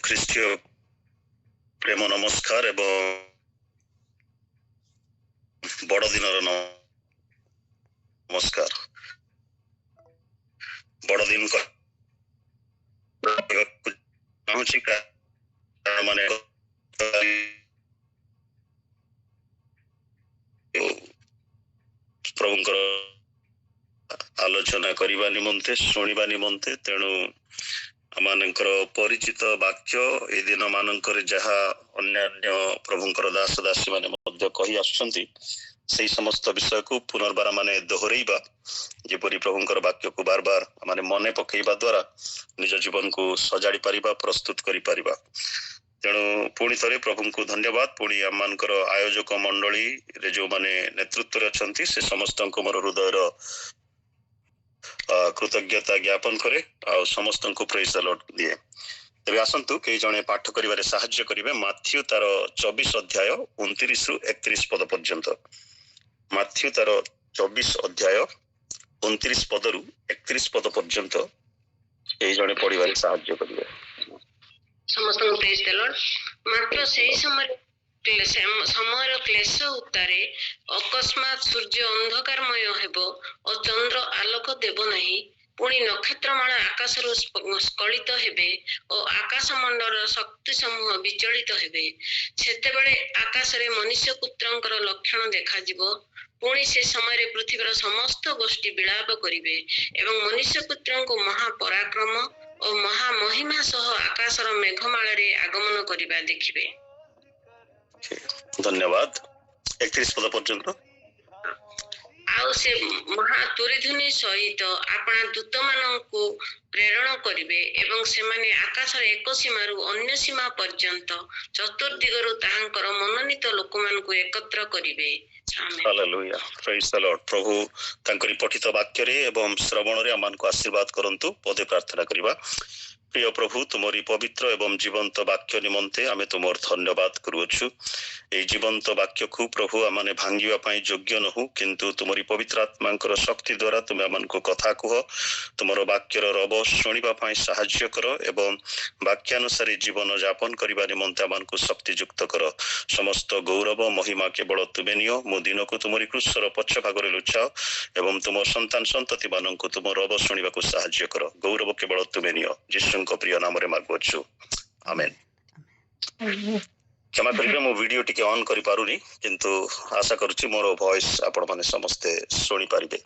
ଖ୍ରୀଷ୍ଟୀୟ ପ୍ରେମ ନମସ୍କାର ଏବଂ ବଡ଼ଦିନର ନମସ୍କାର। ବଡ଼ଦିନ ଚାହୁଁଛି ମାନେ ପ୍ରଭୁଙ୍କର ଆଲୋଚନା କରିବା ନିମନ୍ତେ ଶୁଣିବା ନିମନ୍ତେ, ତେଣୁ ଆମମାନଙ୍କର ପରିଚିତ ବାକ୍ୟ ଏ ଦିନ ମାନଙ୍କରେ ଯାହା ଅନ୍ୟାନ୍ୟ ପ୍ରଭୁଙ୍କର ଦାସ ଦାସୀ ମାନେ ମଧ୍ୟ କହି ଆସୁଛନ୍ତି, ସେଇ ସମସ୍ତ ବିଷୟକୁ ପୁନର୍ବାର ମାନେ ଦୋହରେଇବା, ଯେପରି ପ୍ରଭୁଙ୍କର ବାକ୍ୟକୁ ବାର ବାର ମାନେ ମନେ ପକେଇବା ଦ୍ୱାରା ନିଜ ଜୀବନକୁ ସଜାଡ଼ି ପାରିବା, ପ୍ରସ୍ତୁତ କରିପାରିବା। ତେଣୁ ପୁଣି ଥରେ ପ୍ରଭୁଙ୍କୁ ଧନ୍ୟବାଦ। ପୁଣି ଆମମାନଙ୍କର ଆୟୋଜକ ମଣ୍ଡଳୀରେ ଯୋଉମାନେ ନେତୃତ୍ୱରେ ଅଛନ୍ତି, ସେ ସମସ୍ତଙ୍କୁ ମୋର ହୃଦୟର କୃତଜ୍ଞତା ଜ୍ଞାପନ କରେ ଆଉ ସମସ୍ତଙ୍କୁ ପ୍ରେଜ୍ ଦ ଲର୍ଡ ଦିଏ। ତେବେ ଆସନ୍ତୁ କେହି ଜଣେ ପାଠ କରିବାରେ ସାହାଯ୍ୟ କରିବେ। ମାଥ୍ୟୁ ତାର 24 ଅଧ୍ୟାୟ 29 ରୁ 31 ପଦ ପର୍ଯ୍ୟନ୍ତ। ମାଥ୍ୟୁ ତାର 24 ଅଧ୍ୟାୟ 29 ପଦରୁ 31 ପଦ ପର୍ଯ୍ୟନ୍ତ କେହି ଜଣେ ପଢିବାରେ ସାହାଯ୍ୟ କରିବେ। ସମସ୍ତଙ୍କୁ ପ୍ରେଜ୍ ଦ ଲର୍ଡ। ମାତ୍ର ସେହି ସମୟର କ୍ଲେଶ ଉତ୍ତାରେ ଅକସ୍ମାତ୍ ସୂର୍ଯ୍ୟ ଅନ୍ଧକାରମୟ ହେବ ଓ ଚନ୍ଦ୍ର ଆଲୋକ ଦେବ ନାହିଁ। ପୁଣି ନକ୍ଷତ୍ରମାଳ ଆକାଶରୁ ସ୍ଖଳିତ ହେବେ ଓ ଆକାଶ ମଣ୍ଡଳର ଶକ୍ତି ସମୂହ ବିଚଳିତ ହେବେ। ସେତେବେଳେ ଆକାଶରେ ମନୁଷ୍ୟ ପୁତ୍ରଙ୍କର ଲକ୍ଷଣ ଦେଖାଯିବ। ପୁଣି ସେ ସମୟରେ ପୃଥିବୀର ସମସ୍ତ ଗୋଷ୍ଠୀ ବିଳାପ କରିବେ ଏବଂ ମନୁଷ୍ୟ ପୁତ୍ରଙ୍କୁ ମହାପରାକ୍ରମ ଓ ମହାମହିମା ସହ ଆକାଶର ମେଘମାଳାରେ ଆଗମନ କରିବା ଦେଖିବେ। ଧନ୍ୟବାଦ। 31 ପଦ ପର୍ଯ୍ୟନ୍ତ। ଆଉ ସେ ମହା ତୁରୀଧ୍ୱନି ସହିତ ଆପଣା ଦୂତମାନଙ୍କୁ ପ୍ରେରଣ କରିବେ ଏବଂ ସେମାନେ ଆକାଶର ଏକ ସୀମାରୁ ଅନ୍ୟ ସୀମା ପର୍ଯ୍ୟନ୍ତ ଚତୁର୍ଦିଗରୁ ତାହାଙ୍କର ମନୋନୀତ ଲୋକମାନଙ୍କୁ ଏକତ୍ର କରିବେ। ହାଲେଲୁୟା, ପ୍ରେଜ୍ ଦ ଲର୍ଡ। ପ୍ରଭୁ ତାଙ୍କରି ପଠିତ ବାକ୍ୟରେ ଏବଂ ଶ୍ରବଣରେ ଆମମାନଙ୍କୁ ଆଶୀର୍ବାଦ କରନ୍ତୁ। ପଦେ ପ୍ରାର୍ଥନା କରିବା। ପ୍ରିୟ ପ୍ରଭୁ, ତୁମରି ପବିତ୍ର ଏବଂ ଜୀବନ୍ତ ବାକ୍ୟ ନିମନ୍ତେ ଆମେ ତୁମର ଧନ୍ୟବାଦ କରୁଅଛୁ। এই ଜୀବନ୍ତ ବାକ୍ୟକୁ ପ୍ରଭୁ ଆମମାନେ ଭାଙ୍ଗିବା ପାଇଁ ଯୋଗ୍ୟ ନହୁ, କିନ୍ତୁ ତୁମରି ପବିତ୍ର ଆତ୍ମାଙ୍କର ଶକ୍ତି ଦ୍ୱାରା ତୁମେ ଆମମାନଙ୍କୁ କଥା କୁହ। ତୁମର ବାକ୍ୟର ରବ ଶୁଣିବା ପାଇଁ ସାହାଯ୍ୟ କର ଏବଂ ବାକ୍ୟାନୁସାରେ ଜୀବନ ଯାପନ କରିବା ନିମନ୍ତେ ଆମମାନଙ୍କୁ ଶକ୍ତିଯୁକ୍ତ କର। ସମସ୍ତ ଗୌରବ ମହିମା କେବଳ ତୁମେ ନିଅ। ମୋ ଦିନକୁ ତୁମରି କ୍ରୁଶର ପଛ ଭାଗରେ ଲୁଚାଅ ଏବଂ ତୁମ ସନ୍ତାନ ସନ୍ତତି ମାନଙ୍କୁ ତୁମ ରବ ଶୁଣିବାକୁ ସାହାଯ୍ୟ କର। ଗୌରବ କେବଳ ତୁମେ ନିଅ। ଯୀଶୁଙ୍କ ପ୍ରିୟ ନାମରେ ମାଗୁଅଛୁ, ଆମେନ୍। କ୍ଷମା କରିବେ, ମୁଁ ଭିଡିଓ ଟିକେ ଅନ୍ କରିପାରୁନି, କିନ୍ତୁ ଆଶା କରୁଛି ମୋର ଭଏସ୍ ଆପଣ ମାନେ ସମସ୍ତେ ଶୁଣିପାରିବେ।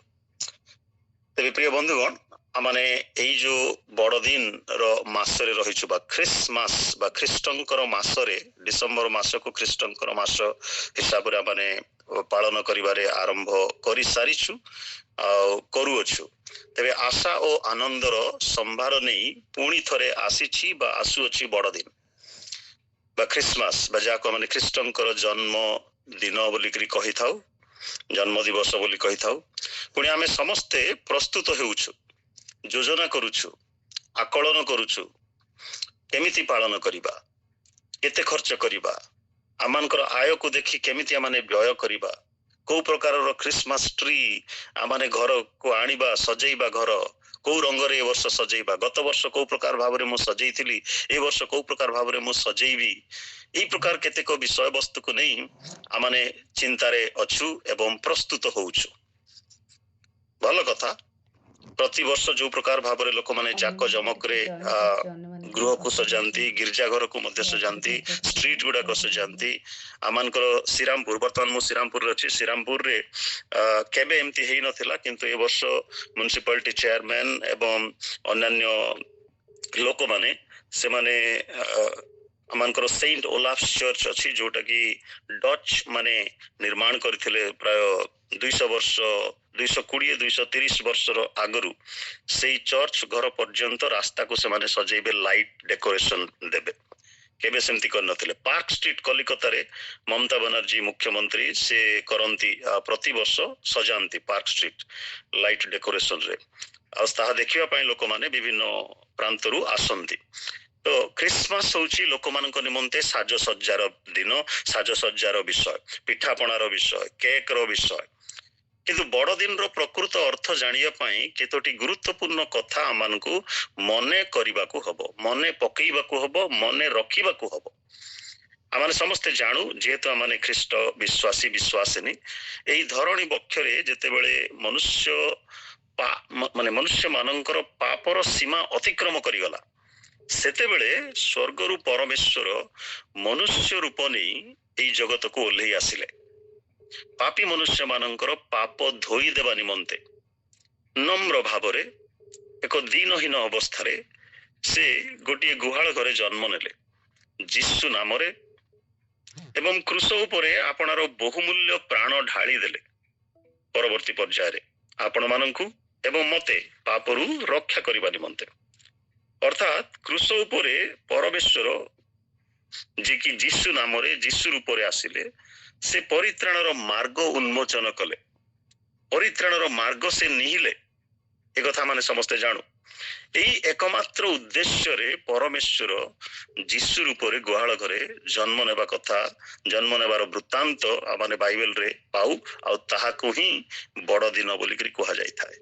ତେବେ ପ୍ରିୟ ବନ୍ଧୁଗଣ, ଆମମାନେ ଏଇ ଯୋଉ ବଡ଼ଦିନର ମାସରେ ରହିଛୁ ବା ଖ୍ରୀଷ୍ଟମାସ ବା ଖ୍ରୀଷ୍ଟଙ୍କର ମାସରେ, ଡିସେମ୍ବର ମାସକୁ ଖ୍ରୀଷ୍ଟଙ୍କର ମାସ ହିସାବରେ ଆମମାନେ ପାଳନ କରିବାରେ ଆରମ୍ଭ କରିସାରିଛୁ ଆଉ କରୁଅଛୁ। ତେବେ ଆଶା ଓ ଆନନ୍ଦର ସମ୍ଭାର ନେଇ ପୁଣି ଥରେ ଆସିଛି ବା ଆସୁଅଛି ବଡ଼ଦିନ ବା ଖ୍ରୀଷ୍ଟମାସ, ବା ଯାହାକୁ ଆମେ ଖ୍ରୀଷ୍ଟଙ୍କର ଜନ୍ମ ଦିନ ବୋଲିକରି କହିଥାଉ, ଜନ୍ମ ଦିବସ ବୋଲି କହିଥାଉ। ପୁଣି ଆମେ ସମସ୍ତେ ପ୍ରସ୍ତୁତ ହେଉଛୁ, ଯୋଜନା କରୁଛୁ, ଆକଳନ କରୁଛୁ, କେମିତି ପାଳନ କରିବା, କେତେ ଖର୍ଚ୍ଚ କରିବା, ଆମମାନଙ୍କର ଆୟକୁ ଦେଖି କେମିତି ଆମମାନେ ବ୍ୟୟ କରିବା, କୋଉ ପ୍ରକାରର ଖ୍ରୀଷ୍ଟମାସ ଟ୍ରି ଆମମାନେ ଘରକୁ ଆଣିବା, ସଜେଇବା, ଘର କୋଉ ରଙ୍ଗରେ ଏ ବର୍ଷ ସଜେଇବା, ଗତ ବର୍ଷ କୋଉ ପ୍ରକାର ଭାବରେ ମୁଁ ସଜେଇଥିଲି, ଏ ବର୍ଷ କୋଉ ପ୍ରକାର ଭାବରେ ମୁଁ ସଜେଇବି, এই ପ୍ରକାର କେତେକ ବିଷୟବସ୍ତୁକୁ ନେଇ ଆମମାନେ ଚିନ୍ତାରେ ଅଛୁ ଏବଂ ପ୍ରସ୍ତୁତ ହଉଛୁ। ଭଲ କଥା। ପ୍ରତିବର୍ଷ ଯୋଉ ପ୍ରକାର ଭାବରେ ଲୋକମାନେ ଜାକ ଜମକରେ ଗୃହକୁ ସଜାନ୍ତି, ଗିର୍ଜା ଘରକୁ ମଧ୍ୟ ସଜାନ୍ତି, ଷ୍ଟ୍ରିଟ୍ ଗୁଡାକ ସଜାନ୍ତି। ଆମମାନଙ୍କର ଶ୍ରୀରାମପୁର, ବର୍ତ୍ତମାନ ମୁଁ ଶ୍ରୀରାମପୁରରେ ଅଛି, ଶ୍ରୀରାମପୁରରେ କେବେ ଏମିତି ହେଇନଥିଲା, କିନ୍ତୁ ଏ ବର୍ଷ ମ୍ୟୁନିସିପାଲିଟି ଚେୟାରମ୍ୟାନ୍ ଏବଂ ଅନ୍ୟାନ୍ୟ ଲୋକମାନେ ସେମାନେ ଆମମାନଙ୍କର ସେଣ୍ଟ ଓଲାଫ ଚର୍ଚ୍ଚ ଅଛି, ଯୋଉଟା କି ଡଚ୍ ମାନେ ନିର୍ମାଣ କରିଥିଲେ ପ୍ରାୟ 200 ବର୍ଷ, 220, 230 ବର୍ଷର ଆଗରୁ। ସେଇ ଚର୍ଚ୍ଚ ଘର ପର୍ଯ୍ୟନ୍ତ ରାସ୍ତାକୁ ସେମାନେ ସଜେଇବେ, ଲାଇଟ୍ ଡେକୋରେସନ ଦେବେ। କେବେ ସେମିତି କରିନଥିଲେ। ପାର୍କ ଷ୍ଟ୍ରିଟ୍ କଲିକତାରେ ମମତା ବାନାର୍ଜୀ ମୁଖ୍ୟମନ୍ତ୍ରୀ ସେ କରନ୍ତି, ପ୍ରତିବର୍ଷ ସଜାନ୍ତି ପାର୍କ ଷ୍ଟ୍ରିଟ୍ ଲାଇଟ୍ ଡେକୋରେସନରେ। ଆଉ ତାହା ଦେଖିବା ପାଇଁ ଲୋକମାନେ ବିଭିନ୍ନ ପ୍ରାନ୍ତରୁ ଆସନ୍ତି। ତ ଖ୍ରୀଷ୍ଟମାସ ହଉଛି ଲୋକମାନଙ୍କ ନିମନ୍ତେ ସାଜସଜ୍ଜାର ଦିନ, ସାଜସଜ୍ଜାର ବିଷୟ, ପିଠାପଣାର ବିଷୟ, କେକ୍ ର ବିଷୟ। କିନ୍ତୁ ବଡ଼ ଦିନର ପ୍ରକୃତ ଅର୍ଥ ଜାଣିବା ପାଇଁ କେତୋଟି ଗୁରୁତ୍ୱପୂର୍ଣ୍ଣ କଥା ଆମମାନଙ୍କୁ ମନେ କରିବାକୁ ହବ, ମନେ ପକେଇବାକୁ ହବ, ମନେ ରଖିବାକୁ ହବ। ଆମେ ସମସ୍ତେ ଜାଣୁ, ଯେହେତୁ ଆମେ ଖ୍ରୀଷ୍ଟ ବିଶ୍ୱାସୀ ବିଶ୍ୱାସିନୀ, ଏହି ଧରଣୀ ବକ୍ଷରେ ଯେତେବେଳେ ମନୁଷ୍ୟ ମାନଙ୍କର ପାପର ସୀମା ଅତିକ୍ରମ କରିଗଲା, ସେତେବେଳେ ସ୍ୱର୍ଗରୁ ପରମେଶ୍ୱର ମନୁଷ୍ୟ ରୂପ ନେଇ ଏହି ଜଗତକୁ ଓହ୍ଲେଇ ଆସିଲେ। ପାପୀ ମନୁଷ୍ୟ ମାନଙ୍କର ପାପ ଧୋଇ ଦେବା ନିମନ୍ତେ ନମ୍ର ଭାବରେ ଏକ ଦିନହୀନ ଅବସ୍ଥାରେ ସେ ଗୋଟିଏ ଗୁହାଳ ଘରେ ଜନ୍ମ ନେଲେ ଯୀଶୁ ନାମରେ, ଏବଂ କ୍ରୁଶ ଉପରେ ଆପଣାର ବହୁମୂଲ୍ୟ ପ୍ରାଣ ଢାଳି ଦେଲେ। ପରବର୍ତ୍ତୀ ପର୍ଯ୍ୟାୟରେ ଆପଣ ମାନଙ୍କୁ ଏବଂ ମତେ ପାପରୁ ରକ୍ଷା କରିବା ନିମନ୍ତେ, ଅର୍ଥାତ୍ କୃଷ ଉପରେ ପରମେଶ୍ୱର ଯିଏକି ଯୀଶୁ ନାମରେ ଯୀଶୁ ରୂପରେ ଆସିଲେ, ସେ ପରିତ୍ରାଣର ମାର୍ଗ ଉନ୍ମୋଚନ କଲେ, ପରିତ୍ରାଣର ମାର୍ଗ ସେ ନିହିଲେ। ଏକଥା ମାନେ ସମସ୍ତେ ଜାଣୁ। ଏହି ଏକମାତ୍ର ଉଦ୍ଦେଶ୍ୟରେ ପରମେଶ୍ୱର ଯୀଶୁ ରୂପରେ ଗୁହାଳ ଘରେ ଜନ୍ମ ନେବା କଥା, ଜନ୍ମ ନେବାର ବୃତ୍ତାନ୍ତ ଆମେ ବାଇବେଲରେ ପାଉ, ଆଉ ତାହାକୁ ହିଁ ବଡ଼ ଦିନ ବୋଲିକରି କୁହାଯାଇଥାଏ।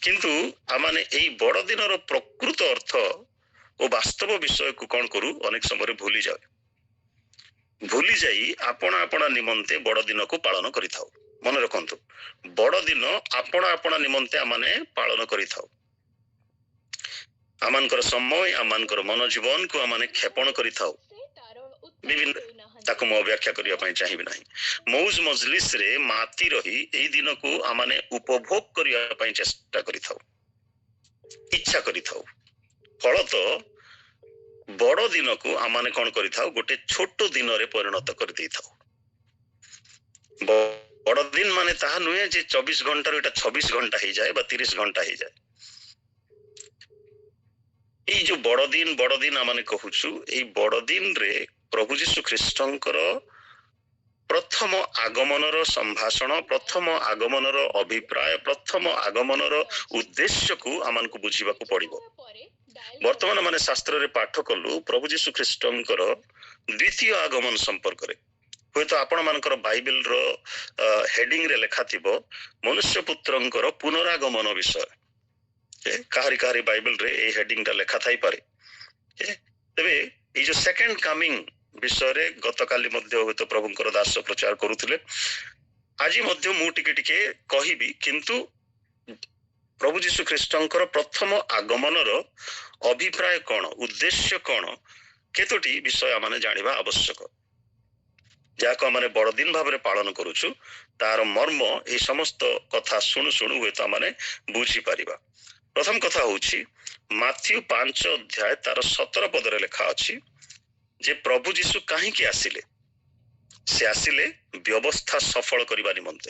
କିନ୍ତୁ ଆମେ ଏହି ବଡ଼ ଦିନର ପ୍ରକୃତ ଅର୍ଥ ଓ ବାସ୍ତବ ବିଷୟକୁ କଣ କରୁ, ଅନେକ ସମୟରେ ଭୁଲି ଯାଇ ଆପଣା ନିମନ୍ତେ ବଡ଼ ଦିନକୁ ପାଳନ କରିଥାଉ। ମନେ ରଖନ୍ତୁ, ବଡ଼ ଦିନ ଆପଣା ନିମନ୍ତେ ଆମେ ପାଳନ କରିଥାଉ। ଆମମାନଙ୍କର ସମୟ, ଆମମାନଙ୍କର ମନ ଜୀବନକୁ ଆମେ କ୍ଷେପଣ କରିଥାଉ। ବିଭିନ୍ନ ତାକୁ ମୁଁ ବ୍ୟାଖ୍ୟା କରିବା ପାଇଁ ଚାହିଁବି ନାହିଁ। ମୌଜ ମଜଲିସରେ ମାତି ରହି ଏହି ଦିନକୁ ଆମେ ଉପଭୋଗ କରିବା ପାଇଁ ଚେଷ୍ଟା କରିଥାଉ, ଇଚ୍ଛା କରିଥାଉ। ଫଳତଃ ବଡ଼ ଦିନକୁ ଆମେ କଣ କରିଥାଉ, ଗୋଟେ ଛୋଟ ଦିନରେ ପରିଣତ କରିଦେଇଥାଉ। ବଡ଼ ଦିନ ମାନେ ତାହା ନୁହେଁ ଯେ 24 ଘଣ୍ଟାରୁ ଏଟା 26 ଘଣ୍ଟା ହେଇଯାଏ ବା 30 ଘଣ୍ଟା ହେଇଯାଏ। ଏଇ ଯୋଉ ବଡ଼ ଦିନ ଆମେ କହୁଛୁ, ଏଇ ବଡ଼ ଦିନରେ ପ୍ରଭୁ ଯୀଶୁ ଖ୍ରୀଷ୍ଟଙ୍କର ପ୍ରଥମ ଆଗମନର ସମ୍ଭାଷଣ, ପ୍ରଥମ ଆଗମନର ଅଭିପ୍ରାୟ, ପ୍ରଥମ ଆଗମନର ଉଦ୍ଦେଶ୍ୟକୁ ଆମକୁ ବୁଝିବାକୁ ପଡ଼ିବ। ବର୍ତ୍ତମାନ ମାନେ ଶାସ୍ତ୍ରରେ ପାଠ କଲୁ ପ୍ରଭୁ ଯୀଶୁ ଖ୍ରୀଷ୍ଟଙ୍କର ଦ୍ୱିତୀୟ ଆଗମନ ସମ୍ପର୍କରେ। ହୁଏତ ଆପଣ ମାନଙ୍କର ବାଇବେଲର ହେଡିଂରେ ଲେଖା ଥିବ ମନୁଷ୍ୟ ପୁତ୍ରଙ୍କର ପୁନରାଗମନ ବିଷୟ। କାହାରି ବାଇବେଲରେ ଏହି ହେଡିଂଟା ଲେଖା ଥାଇପାରେ। ତେବେ ଏଇ ଯୋଉ ସେକେଣ୍ଡ କମିଂ ବିଷୟରେ ଗତକାଲି ମଧ୍ୟ ହୁଏତ ପ୍ରଭୁଙ୍କର ଦାସ ପ୍ରଚାର କରୁଥିଲେ, ଆଜି ମଧ୍ୟ ମୁଁ ଟିକେ କହିବି। କିନ୍ତୁ ପ୍ରଭୁ ଯୀଶୁ ଖ୍ରୀଷ୍ଟଙ୍କର ପ୍ରଥମ ଆଗମନର ଅଭିପ୍ରାୟ କଣ, ଉଦ୍ଦେଶ୍ୟ କଣ, କେତୋଟି ବିଷୟ ଆମେ ଜାଣିବା ଆବଶ୍ୟକ। ଯାହାକୁ ଆମେ ବଡ଼ ଦିନ ଭାବରେ ପାଳନ କରୁଛୁ, ତାର ମର୍ମ ଏହି ସମସ୍ତ କଥା ଶୁଣୁ ହୁଏତ ଆମେ ବୁଝିପାରିବା। ପ୍ରଥମ କଥା ହଉଛି ମାଥ୍ୟୁ 5 ଅଧ୍ୟାୟ ତାର 17 ପଦରେ ଲେଖା ଅଛି ଯେ ପ୍ରଭୁ ଯୀଶୁ କାହିଁକି ଆସିଲେ? ସେ ଆସିଲେ ବ୍ୟବସ୍ଥା ସଫଳ କରିବା ନିମନ୍ତେ।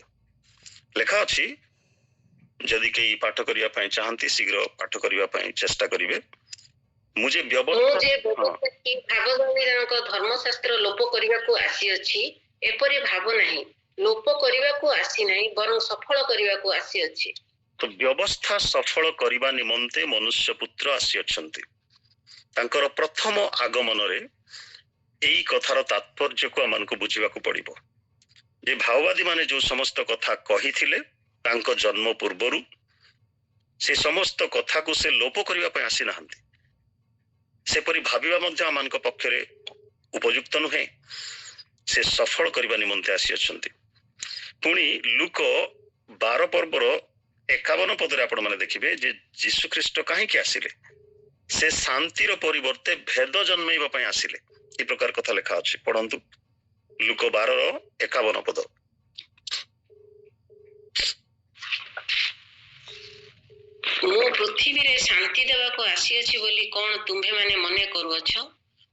ଲେଖା ଅଛି, ଯଦି କେହି ପାଠ କରିବା ପାଇଁ ଚାହାନ୍ତି ଶୀଘ୍ର ପାଠ କରିବା ପାଇଁ ଚେଷ୍ଟା କରିବେ। ମୁଁ ଯେ ଭାବବାଦୀଙ୍କ ଧର୍ମଶାସ୍ତ୍ର ଲୋପ କରିବାକୁ ଆସିଅଛି, ଏପରି ଭାବ ନାହିଁ। ଲୋପ କରିବାକୁ ଆସିନାହିଁ, ବରଂ ସଫଳ କରିବାକୁ ଆସିଅଛି। ତ ବ୍ୟବସ୍ଥା ସଫଳ କରିବା ନିମନ୍ତେ ମନୁଷ୍ୟ ପୁତ୍ର ଆସିଅଛନ୍ତି। ତାଙ୍କର ପ୍ରଥମ ଆଗମନରେ ଏଇ କଥାର ତାତ୍ପର୍ଯ୍ୟକୁ ଆମକୁ ବୁଝିବାକୁ ପଡ଼ିବ ଯେ ଭାବବାଦୀ ମାନେ ଯୋଉ ସମସ୍ତ କଥା କହିଥିଲେ ତାଙ୍କ ଜନ୍ମ ପୂର୍ବରୁ, ସେ ସମସ୍ତ କଥାକୁ ସେ ଲୋପ କରିବା ପାଇଁ ଆସିନାହାନ୍ତି। ସେପରି ଭାବିବା ମଧ୍ୟ ଆମମାନଙ୍କ ପକ୍ଷରେ ଉପଯୁକ୍ତ ନୁହେଁ। ସେ ସଫଳ କରିବା ନିମନ୍ତେ ଆସିଅଛନ୍ତି। ପୁଣି ଲୁକ 12 ପର୍ବର 51 ପଦରେ ଆପଣ ମାନେ ଦେଖିବେ ଯେ ଯୀଶୁ ଖ୍ରୀଷ୍ଟ କାହିଁକି ଆସିଲେ? ସେ ଶାନ୍ତିର ପରିବର୍ତ୍ତେ ଭେଦ ଜନ୍ମେଇବା ପାଇଁ ଆସିଲେ। ଏ ପ୍ରକାର କଥା ଲେଖା ଅଛି। ପଢନ୍ତୁ ଲୁକ 12:51 ପଦ। ମୁଁ ପୃଥିବୀରେ ଶାନ୍ତି ଦେବାକୁ ଆସିଅଛି ବୋଲି କଣ ତୁମ୍ଭେମାନେ ମନେ କରୁଅଛ?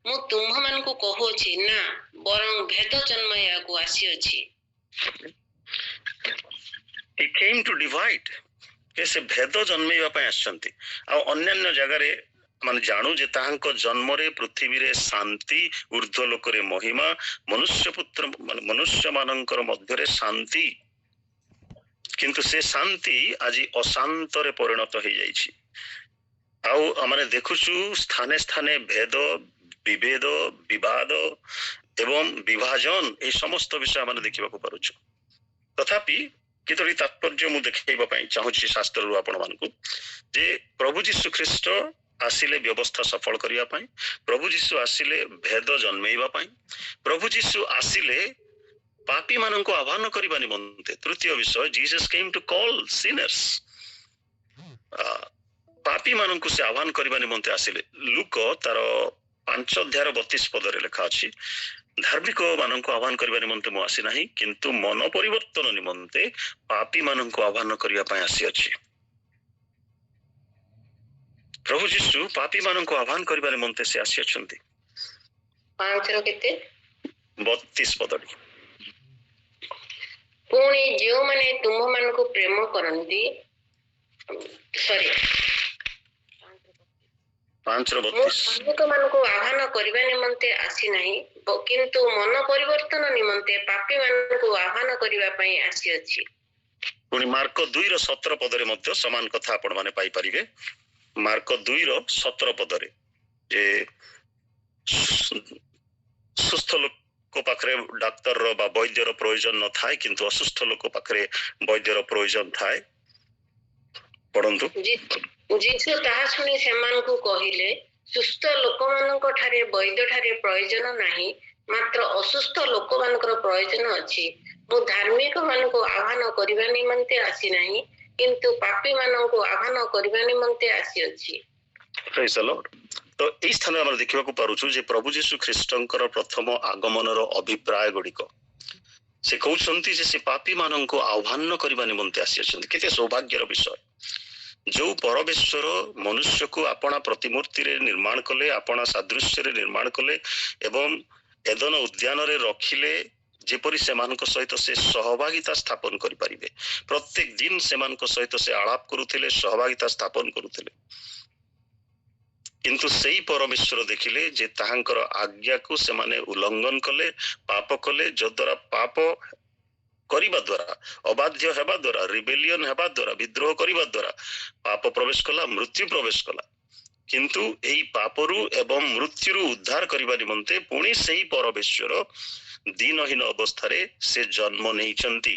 ମୁଁ ତୁମ୍ଭମାନଙ୍କୁ କହୁଅଛି ନା, ବରଂ ଭେଦ ଜନ୍ମାଇବାକୁ ଆସିଅଛି। He came to divide. ସେ ଭେଦ ଜନ୍ମେଇବା ପାଇଁ ଆସିଛନ୍ତି। ଆଉ ଅନ୍ୟାନ୍ୟ ଜାଗାରେ ମାନେ ଜାଣୁ ଯେ ତାହାଙ୍କ ଜନ୍ମରେ ପୃଥିବୀରେ ଶାନ୍ତି, ଊର୍ଦ୍ଧ୍ୱ ଲୋକରେ ମହିମା, ମନୁଷ୍ୟ ମାନଙ୍କର ମଧ୍ୟରେ ଶାନ୍ତି। କିନ୍ତୁ ସେ ଶାନ୍ତି ଆଜି ଅଶାନ୍ତରେ ପରିଣତ ହେଇଯାଇଛି। ଆଉ ଆମେ ଦେଖୁଛୁ ସ୍ଥାନେ ସ୍ଥାନେ ଭେଦ, ବିଭେଦ, ବିବାଦ ଏବଂ ବିଭାଜନ, এই ସମସ୍ତ ବିଷୟ ଆମେ ଦେଖିବାକୁ ପାରୁଛୁ। ତଥାପି କେତୋଟି ତାତ୍ପର୍ଯ୍ୟ ମୁଁ ଦେଖେଇବା ପାଇଁ ଚାହୁଁଛି ଶାସ୍ତ୍ରରୁ ଆପଣମାନଙ୍କୁ ଯେ ପ୍ରଭୁ ଯୀଶୁ ଖ୍ରୀଷ୍ଟ ଆସିଲେ ବ୍ୟବସ୍ଥା ସଫଳ କରିବା ପାଇଁ, ପ୍ରଭୁ ଯୀଶୁ ଆସିଲେ ଭେଦ ଜନ୍ମେଇବା ପାଇଁ, ପ୍ରଭୁ ଯୀଶୁ ଆସିଲେ ପାପୀ ମାନଙ୍କୁ ଆହ୍ୱାନ କରିବା ନିମନ୍ତେ। ତୃତୀୟ ବିଷୟ, ଜିସସ୍ କେମ୍ ଟୁ କଲ୍ ସିନର୍ସ, ପାପୀ ମାନଙ୍କୁ ସେ ଆହ୍ୱାନ କରିବା ନିମନ୍ତେ ଆସିଲେ। ଲୁକ ତାର 5:32 ଲେଖା ଅଛି, ଧାର୍ମିକ ମାନଙ୍କୁ ଆହ୍ୱାନ କରିବା ନିମନ୍ତେ ମୁଁ ଆସି ନାହିଁ, କିନ୍ତୁ ମନ ପରିବର୍ତ୍ତନ ନିମନ୍ତେ ପାପୀ ମାନଙ୍କୁ ଆହ୍ୱାନ କରିବା ପାଇଁ ଆସିଅଛି। ପ୍ରଭୁ ଯୀଶୁ ପାପୀ ମାନଙ୍କୁ ଆହ୍ୱାନ କରିବା ନିମନ୍ତେ ସେ ଆସିଅଛନ୍ତି। 5 କେତେ 32 ପୁଣି ଯେଉଁମାନେ ତୁମମାନଙ୍କୁ ପ୍ରେମ କରନ୍ତି, ସରି 5:32 ମାନଙ୍କୁ ଆହ୍ୱାନ କରିବା ନିମନ୍ତେ ଆସିନାହିଁ, କିନ୍ତୁ ମନ ପରିବର୍ତ୍ତନ ନିମନ୍ତେ ପାପୀ ମାନଙ୍କୁ ଆହ୍ୱାନ କରିବା ପାଇଁ ଆସିଅଛି। ପୁଣି ମାର୍କ 2:17 ମଧ୍ୟ ସମାନ କଥା ଆପଣ ମାନେ ପାଇପାରିବେ। ମାର୍କ 2:17 ଯେ ସୁସ୍ଥ ଲୋକ ପାଖରେ ଡାକ୍ତରର ବା ବୈଦ୍ୟର ପ୍ରয়োଜନ ନଥାଏ, କିନ୍ତୁ ଅସୁସ୍ଥ ଲୋକ ପାଖରେ ବୈଦ୍ୟର ପ୍ରୟୋଜନ ଥାଏ। ପଢନ୍ତୁ। ଯୀଶୁ ତାହା ଶୁଣି ସେମାନଙ୍କୁ କହିଲେ, ସୁସ୍ଥ ଲୋକମାନଙ୍କ ଠାରେ ବୈଦ୍ୟ ଠାରେ ପ୍ରୟୋଜନ ନାହିଁ, ମାତ୍ର ଅସୁସ୍ଥ ଲୋକମାନଙ୍କର ପ୍ରୟୋଜନ ଅଛି। ମୁଁ ଧାର୍ମିକ ମାନଙ୍କୁ ଆହ୍ୱାନ କରିବା ନିମନ୍ତେ ଆସିନାହିଁ, କିନ୍ତୁ ପାପୀ ମାନଙ୍କୁ ଆହ୍ୱାନ କରିବା ନିମନ୍ତେ ଆସିଅଛି। ପ୍ରେଜ୍ ଦ ଲର୍ଡ। ତ ଏଇ ସ୍ଥାନରେ ଆମେ ଦେଖିବାକୁ ପାରୁଛୁ ଯେ ପ୍ରଭୁ ଯୀଶୁ ଖ୍ରୀଷ୍ଟଙ୍କର ପ୍ରଥମ ଆଗମନର ଅଭିପ୍ରାୟ ଗୁଡିକ ସେ କହୁଛନ୍ତି ଯେ ସେ ପାପୀ ମାନଙ୍କୁ ଆହ୍ୱାନ କରିବା ନିମନ୍ତେ ଆସିଅଛନ୍ତି। କେତେ ସୌଭାଗ୍ୟର ବିଷୟ! ଯୋଉ ପରମେଶ୍ୱର ମନୁଷ୍ୟକୁ ଆପଣା ପ୍ରତିମୂର୍ତ୍ତିରେ ନିର୍ମାଣ କଲେ, ଆପଣା ସାଦୃଶ୍ୟରେ ନିର୍ମାଣ କଲେ ଏବଂ ଏଦନ ଉଦ୍ୟାନରେ ରଖିଲେ, ଯେପରି ସେମାନଙ୍କ ସହିତ ସେ ସହଭାଗିତା ସ୍ଥାପନ କରିପାରିବେ। ପ୍ରତ୍ୟେକ ଦିନ ସେମାନଙ୍କ ସହିତ ସେ ଆଳାପ କରୁଥିଲେ, ସହଭାଗିତା ସ୍ଥାପନ କରୁଥିଲେ। କିନ୍ତୁ ସେଇ ପରମେଶ୍ୱର ଦେଖିଲେ ଯେ ତାହାଙ୍କର ଆଜ୍ଞାକୁ ସେମାନେ ଉଲ୍ଲଂଘନ କଲେ, ପାପ କଲେ, ଯଦ୍ୱାରା ପାପ କରିବା ଦ୍ୱାରା, ଅବାଧ୍ୟ ହେବା ଦ୍ୱାରା, ରିବେଲିୟନ ହେବା ଦ୍ୱାରା, ବିଦ୍ରୋହ କରିବା ଦ୍ୱାରା ପାପ ପ୍ରବେଶ କଲା, ମୃତ୍ୟୁ ପ୍ରବେଶ କଲା। କିନ୍ତୁ ଏହି ପାପରୁ ଏବଂ ମୃତ୍ୟୁରୁ ଉଦ୍ଧାର କରିବା ନିମନ୍ତେ ପୁଣି ସେହି ପରମେଶ୍ୱର ଦିନହୀନ ଅବସ୍ଥାରେ ସେ ଜନ୍ମ ନେଇଛନ୍ତି,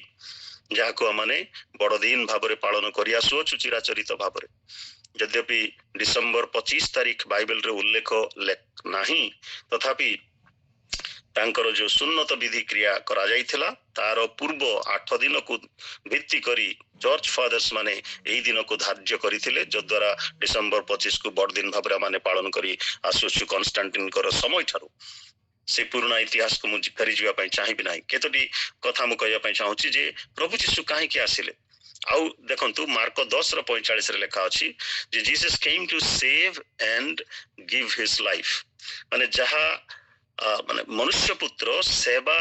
ଯାହାକୁ ଆମେ ବଡ଼ଦିନ ଭାବରେ ପାଳନ କରି ଆସୁଅଛୁ ଚିରାଚରିତ ଭାବରେ। ଯଦ୍ୟପି ଡିସେମ୍ବର 25 ତାରିଖ ବାଇବେଲରେ ଉଲ୍ଲେଖ ନାହିଁ, ତଥାପି ତାଙ୍କର ଯୋଉ ସୁନ୍ନତ ବିଧି କ୍ରିୟା କରାଯାଇଥିଲା ତାର ପୂର୍ବ 8 ଦିନକୁ ଭିତ୍ତି କରି ଚର୍ଚ୍ଚ ଫାଦର୍ସ ମାନେ ଏହି ଦିନକୁ ଧାର୍ଯ୍ୟ କରିଥିଲେ, ଯଦ୍ୱାରା ଡିସେମ୍ବର 25 କୁ ବଡ଼ଦିନ ଭାବରେ ଆମେ ପାଳନ କରି ଆସୁଅଛୁ କନଷ୍ଟାଣ୍ଟିନଙ୍କର ସମୟ ଠାରୁ। ସେ ପୁରୁଣା ଇତିହାସକୁ ମୁଁ ଫେରିଯିବା ପାଇଁ ଚାହିଁବି ନାହିଁ। କେତୋଟି କଥା ମୁଁ କହିବା ପାଇଁ ଚାହୁଁଛି ଯେ ପ୍ରଭୁ ଯୀଶୁ କାହିଁକି ଆସିଲେ। ଆଉ ଦେଖନ୍ତୁ ମାର୍କ 10:45 ଲେଖା ଅଛି ଯେ Jesus came to save and give his life, ମାନେ ଯାହା ମାନେ ମନୁଷ୍ୟ ପୁତ୍ର ସେବା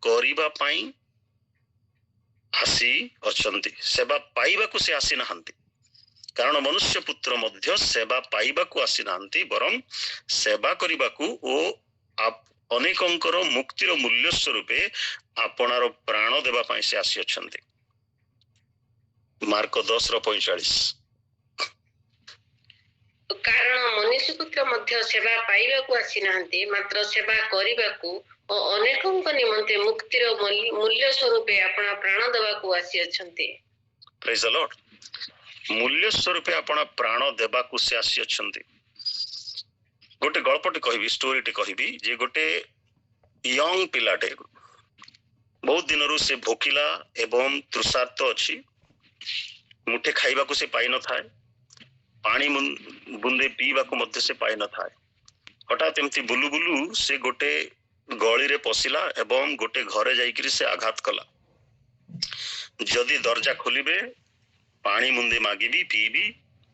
କରିବା ପାଇଁ ଆସି ଅଛନ୍ତି, ସେବା ପାଇବାକୁ ସେ ଆସିନାହାନ୍ତି। କାରଣ ମନୁଷ୍ୟ ପୁତ୍ର ମଧ୍ୟ ସେବା ପାଇବାକୁ ଆସିନାହାନ୍ତି, ବରଂ ସେବା କରିବାକୁ ଓ ଅନେକଙ୍କର ମୁକ୍ତିର ମୂଲ୍ୟ ସ୍ୱରୂପେ ଆପଣାର ପ୍ରାଣ ଦେବା ପାଇଁ ସେ ଆସିଅଛନ୍ତି। ମାର୍କ 10:45। କାରଣ ମନୁଷ୍ୟ ପୁତ୍ର ମଧ୍ୟ ସେବା ପାଇବାକୁ ଆସିନାହାନ୍ତି, ମାତ୍ର ସେବା କରିବାକୁ ଓ ଅନେକଙ୍କ ନିମନ୍ତେ ମୁକ୍ତିର ମୂଲ୍ୟ ସ୍ୱରୂପେ ଆପଣା ପ୍ରାଣ ଦେବାକୁ ଆସିଅଛନ୍ତି। ପ୍ରେଜ୍ ଦ ଲର୍ଡ। ମୂଲ୍ୟ ସ୍ୱରୂପେ ଆପଣା ପ୍ରାଣ ଦେବାକୁ ସେ ଆସିଅଛନ୍ତି। ଗୋଟେ ଗଳ୍ପଟେ କହିବି, ଷ୍ଟୋରିଟେ କହିବି ଯେ ଗୋଟେ ୟଙ୍ଗ ପିଲାଟେ ବହୁତ ଦିନରୁ ସେ ଭୋକିଲା ଏବଂ ତୃଷାର୍ତ ଅଛି। ମୁଠେ ଖାଇବାକୁ ସେ ପାଇନଥାଏ, ପାଣି ବୁନ୍ଦେ ପିଇବାକୁ ମଧ୍ୟ ସେ ପାଇନଥାଏ। ହଠାତ୍ ଏମିତି ବୁଲୁ ବୁଲୁ ସେ ଗୋଟେ ଗଳିରେ ପଶିଲା ଏବଂ ଗୋଟେ ଘରେ ଯାଇକିରି ସେ ଆଘାତ କଲା। ଯଦି ଦରଜା ଖୋଲିବେ ପାଣି ମୁନ୍ଦେ ମାଗିବି, ପିଇବି,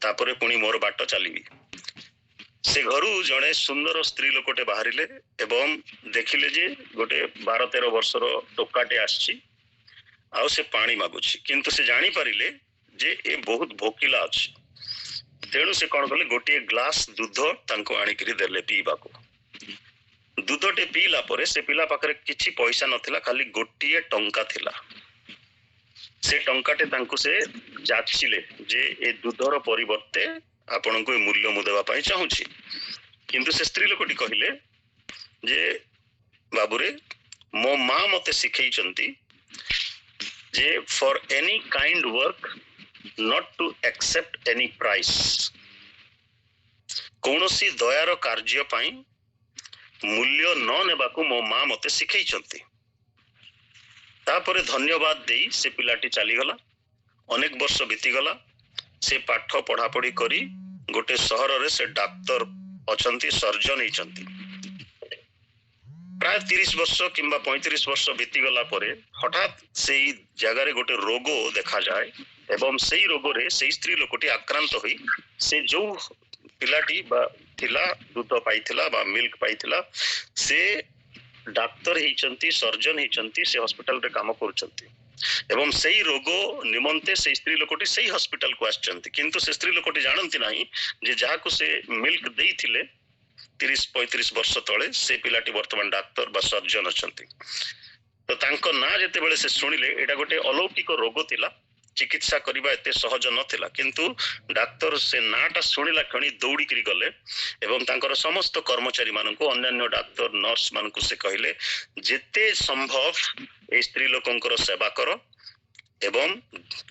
ତାପରେ ପୁଣି ମୋର ବାଟ ଚାଲିବି। ସେ ଘରୁ ଜଣେ ସୁନ୍ଦର ସ୍ତ୍ରୀ ଲୋକଟେ ବାହାରିଲେ ଏବଂ ଦେଖିଲେ ଯେ ଗୋଟେ 12-13 ବର୍ଷର ଟୋକାଟେ ଆସିଛି ଆଉ ସେ ପାଣି ମାଗୁଛି। କିନ୍ତୁ ସେ ଜାଣିପାରିଲେ ଯେ ଏ ବହୁତ ଭୋକିଲା ଅଛି, ତେଣୁ ସେ କଣ କଲେ, ଗୋଟିଏ ଗ୍ଲାସ ଦୁଧ ତାଙ୍କୁ ଆଣିକିରି ଦେଲେ ପିଇବାକୁ। ଦୁଧଟେ ପିଇଲା ପରେ ସେ ପିଲା ପାଖରେ କିଛି ପଇସା ନଥିଲା, ଖାଲି ଗୋଟିଏ ଟଙ୍କା ଥିଲା। ସେ ଟଙ୍କାଟେ ତାଙ୍କୁ ସେ ଯାଚିଲେ ଯେ ଏ ଦୁଧର ପରିବର୍ତ୍ତେ ଆପଣଙ୍କୁ ଏ ମୂଲ୍ୟ ମୁଁ ଦେବା ପାଇଁ ଚାହୁଁଛି। କିନ୍ତୁ ସେ ସ୍ତ୍ରୀ ଲୋକଟି କହିଲେ ଯେ ବାବୁରେ, ମୋ ମା ମତେ ଶିଖେଇଛନ୍ତି जे for any kind work not to accept any price, कौनसी दयार कार्य पाई मूल्य न नेबाकू मो माँ मते शिखैछंती। तापरे धन्यवाद देई से पिलाटी चलीगला। अनेक वर्ष बीतीगला। से पाठ पढ़ापढ़ी करी गोटे सहर रे से डाक्तर अछंती, सर्जन होइछंती। प्राय 30 वर्ष किंबा 35 वर्ष बीतीगला परे हठात से जगह रे गोटे रोग देखा जाए एवं सेई रोग रे सेई स्त्री लोकटी आक्रांत होई से जो पिलाटी बा थिला दूध पाइथिला बा मिल्क पाइथिला से डाक्तर होइछंती, सर्जन होइछंती, से हॉस्पिटल रे काम करूछंती एवं सेई रोग निमंते से स्त्री लोकटी सेई हॉस्पिटल को आछंती। किंतु से स्त्री लोकटी जानंती नाही जे जाहाकू से मिल्क देइथिले 30-35 वर्ष तले से पिलाटी वर्तमान डाक्तर बा सर्जन अछंती। तो तांको ना जेते बेले से सुनिले एटा गोटे अलौकिक रोग थिला, चिकित्सा करिबा एते सहज नथिला, किंतु डाक्तर से नाटा सुनिला खणी दौड़ी करी गले एवं तांकर समस्त कर्मचारी माननको अन्य डाक्तर नर्स माननको से कहिले जेते संभव ए स्त्री लोकंकर सेवा कर एवं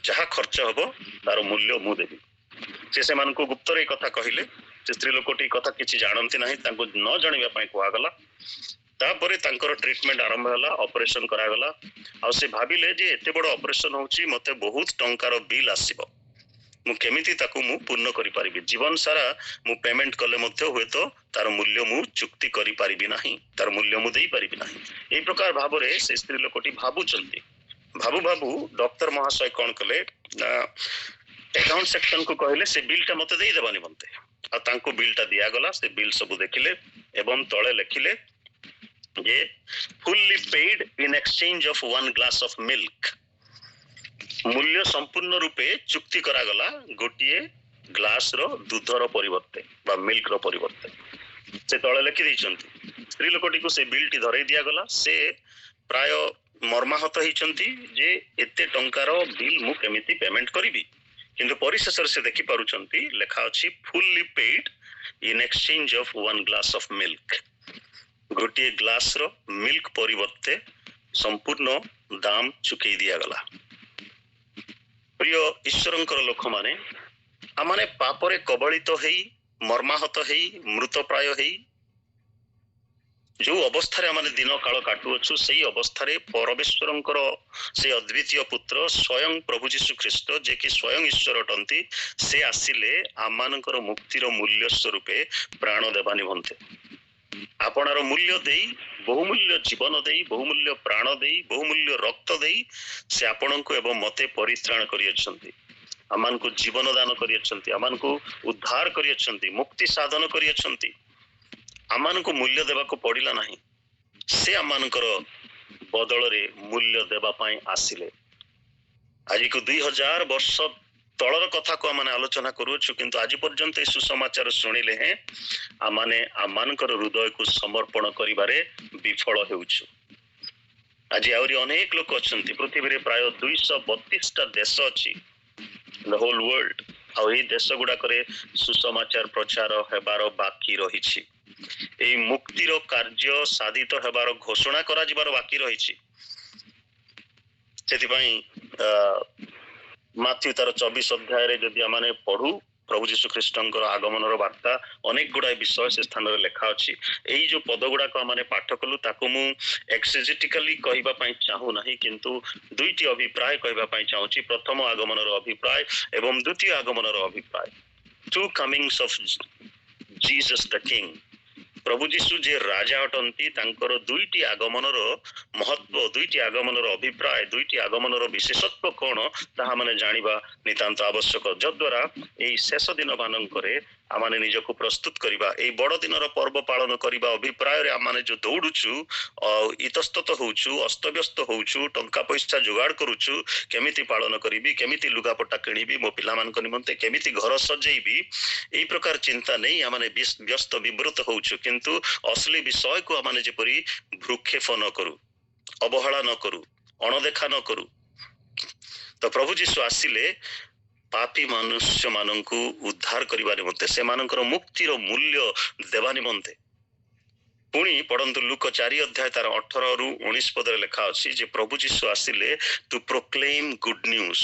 जहा खर्च हबो तार मूल्य मु देबी। से माननको गुप्त रे कथा कहिले। से स्त्री लोकटी कथा किछि जानंती नाही, तांको न जानिबा पई कोआ गला। तापरे तांकर ट्रीटमेंट आरंभ होला, ऑपरेशन करा गला। आ से भाबिले जे एते बड़ ऑपरेशन होउची, मते बहुत टंकार बिल आसीबो, मु केमिति ताकू मु पूर्ण करि परिबी, जीवन सारा मु पेमेंट कले मध्ये हुए तो तार मूल्य मु चुक्ति करि परिबी नाही, तार मूल्य मु देई परिबी नाही। ए प्रकार भाबरे से स्त्री लोकटी भाबुचंती। भाबु भाबु डॉक्टर महाशय कोन कले ना अकाउंट सेक्शन को कहले से बिलटा मते देई देबा निमंते। आ तांको बिलटा दिया गला। से बिल सब देखिले एवं तळे लेखिले जे fully paid in exchange of 1 glass of milk. मूल्य संपूर्ण रूपे चुक्ति करा गला गोटिए ग्लास रो दूधर परिवर्ते बा मिल्क रो परिवर्ते। से तळे लेखि दैछंती। स्त्री लोकटी को से बिलटी धरै दिया गला। से प्राय मर्माहत होइछंती जे एते टंकार बिल मु केमिति पेमेंट करिबी, किंतु परिशेष से देखि पारुछंती लेखा अछि fully paid in exchange of 1 glass of milk. गोटिए ग्लास रो मिल्क परिवर्ते संपूर्ण दाम चुकई दिया गला। प्रिय ईश्वरंकर लोक माने आमाने पापरे कबलित हेई, मर्माहत हेई, मृतप्राय हेई जो अवस्था रे आमाने दिन काल काटु अछु, सेही अवस्था रे परमेश्वरंकर से अद्वितीय पुत्र स्वयं प्रभु जीशु ख्रीष्ट जे कि स्वयं ईश्वर अटंती, से आसिले आमानकर मुक्तिर मूल्य स्वरूपे प्राण देबा निमंते आपणार मूल्य देई, बहुमूल्य जीवन देई, बहुमूल्य प्राण देई, बहुमूल्य रक्त देई से आपणको एवं मते परित्राण करियछंती, आमानको जीवन दान करियछंती, आमानको उद्धार करियछंती, मुक्ति साधन करियछंती। आमानको मूल्य देबाको पड़िला नाही, से आमानकर बदल रे मूल्य देबा पई आसिले। आज को 2000 वर्ष तलर कथा को आमाने आलोचना करूछु, किंतु आज पर्यंत सुसमाचार शुणिले हैं आमाने आमानकर हृदय को समर्पण करिबारे विफल हेउछु। आज आउरी अनेक लोक अछंती, पृथ्वी रे प्राय 232 टा देश अछि द होल वर्ल्ड। आ एई देश गुडा करे सुसमाचार प्रचार हेबार बाकी रहिछि। एई मुक्तिर कार्य साधित हेबार घोषणा करा जिबार बाकी रहिछि। सेति पई माथ्यू तार 24 अध्याय रे जदि आमाने पढू प्रभु जीशु ख्रीष्टंकर आगमनर वार्ता अनेक गुडा विषय से स्थान रे लेखा अछि। एई जो पद गुडा को आमाने पाठ कलु ताको मु एक्सेजेटिकली कहिबा पई चाहू नाही, किंतु दुईटी अभिप्राय कहिबा पई चाहूची। प्रथम आगमनर अभिप्राय एवं द्वितीय आगमनर अभिप्राय, two comings of Jesus the king. प्रभु जीशु जे राजा अटंती तांकर दुईटी आगमनर महत्व, दुईटी आगमनर अभिप्राय, दुईटी आगमनर विशेषत्व कोन ताहा माने जानिबा नितांत आवश्यक, जद्वारा एई शेष दिन मानंकरे आमाने निजको प्रस्तुत करिबा, एई बड़ दिनर पर्व पालन करिबा अभिप्राय रे आमाने जो दौडुछु, इतस्तत होउछु, अस्तव्यस्त होउछु, टंका पैसा जुगाड़ करूछु, केमिति पालन करिबी, केमिति लुगापटा किनिबी, मो पिलामानक निमंते केमिति घर सजेइबी, एई प्रकार चिंता नै आमाने व्यस्त विब्रत होउछु। किंतु असली विषय को आमाने जेपरि भ्रूक्षेप न करू, अवहेला न करू, अणदेखा न करू। तो प्रभु जीशु आसिले पापी मनुष्य मानंकु उद्धार करिबा निमंते, से मानकर मुक्तिर मूल्य देबा निमंते। ପୁଣି ପଢନ୍ତୁ ଲୁକ 4 ଅଧ୍ୟାୟ ତାର 18 ରୁ 19 ପଦରେ ଲେଖା ଅଛି ଯେ ପ୍ରଭୁ ଯୀଶୁ ଆସିଲେ ଟୁ ପ୍ରୋକ୍ଲେମ୍ ଗୁଡ୍ ନ୍ୟୁଜ,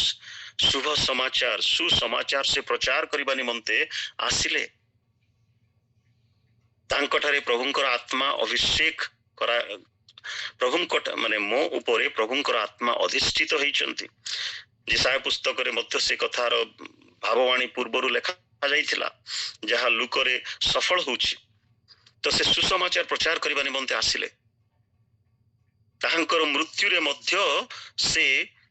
ଶୁଭ ସମାଚାର, ସୁସମାଚାର ସେ ପ୍ରଚାର କରିବା ନିମନ୍ତେ ଆସିଲେ। ତାଙ୍କଠାରେ ପ୍ରଭୁଙ୍କର ଆତ୍ମା ଅଭିଷେକ କରା, ପ୍ରଭୁଙ୍କ ମାନେ ମୋ ଉପରେ ପ୍ରଭୁଙ୍କର ଆତ୍ମା ଅଧିଷ୍ଠିତ ହେଇଛନ୍ତି। ଯିଶାୟା ପୁସ୍ତକରେ ମଧ୍ୟ ସେ କଥାର ଭାବବାଣୀ ପୂର୍ବରୁ ଲେଖା ଯାଇଥିଲା, ଯାହା ଲୁକରେ ସଫଳ ହଉଛି। ତ ସେ ସୁସମାଚାର ପ୍ରଚାର କରିବା ନିମନ୍ତେ ଆସିଲେ। ତାହାଙ୍କର ମୃତ୍ୟୁରେ ମଧ୍ୟ ସେ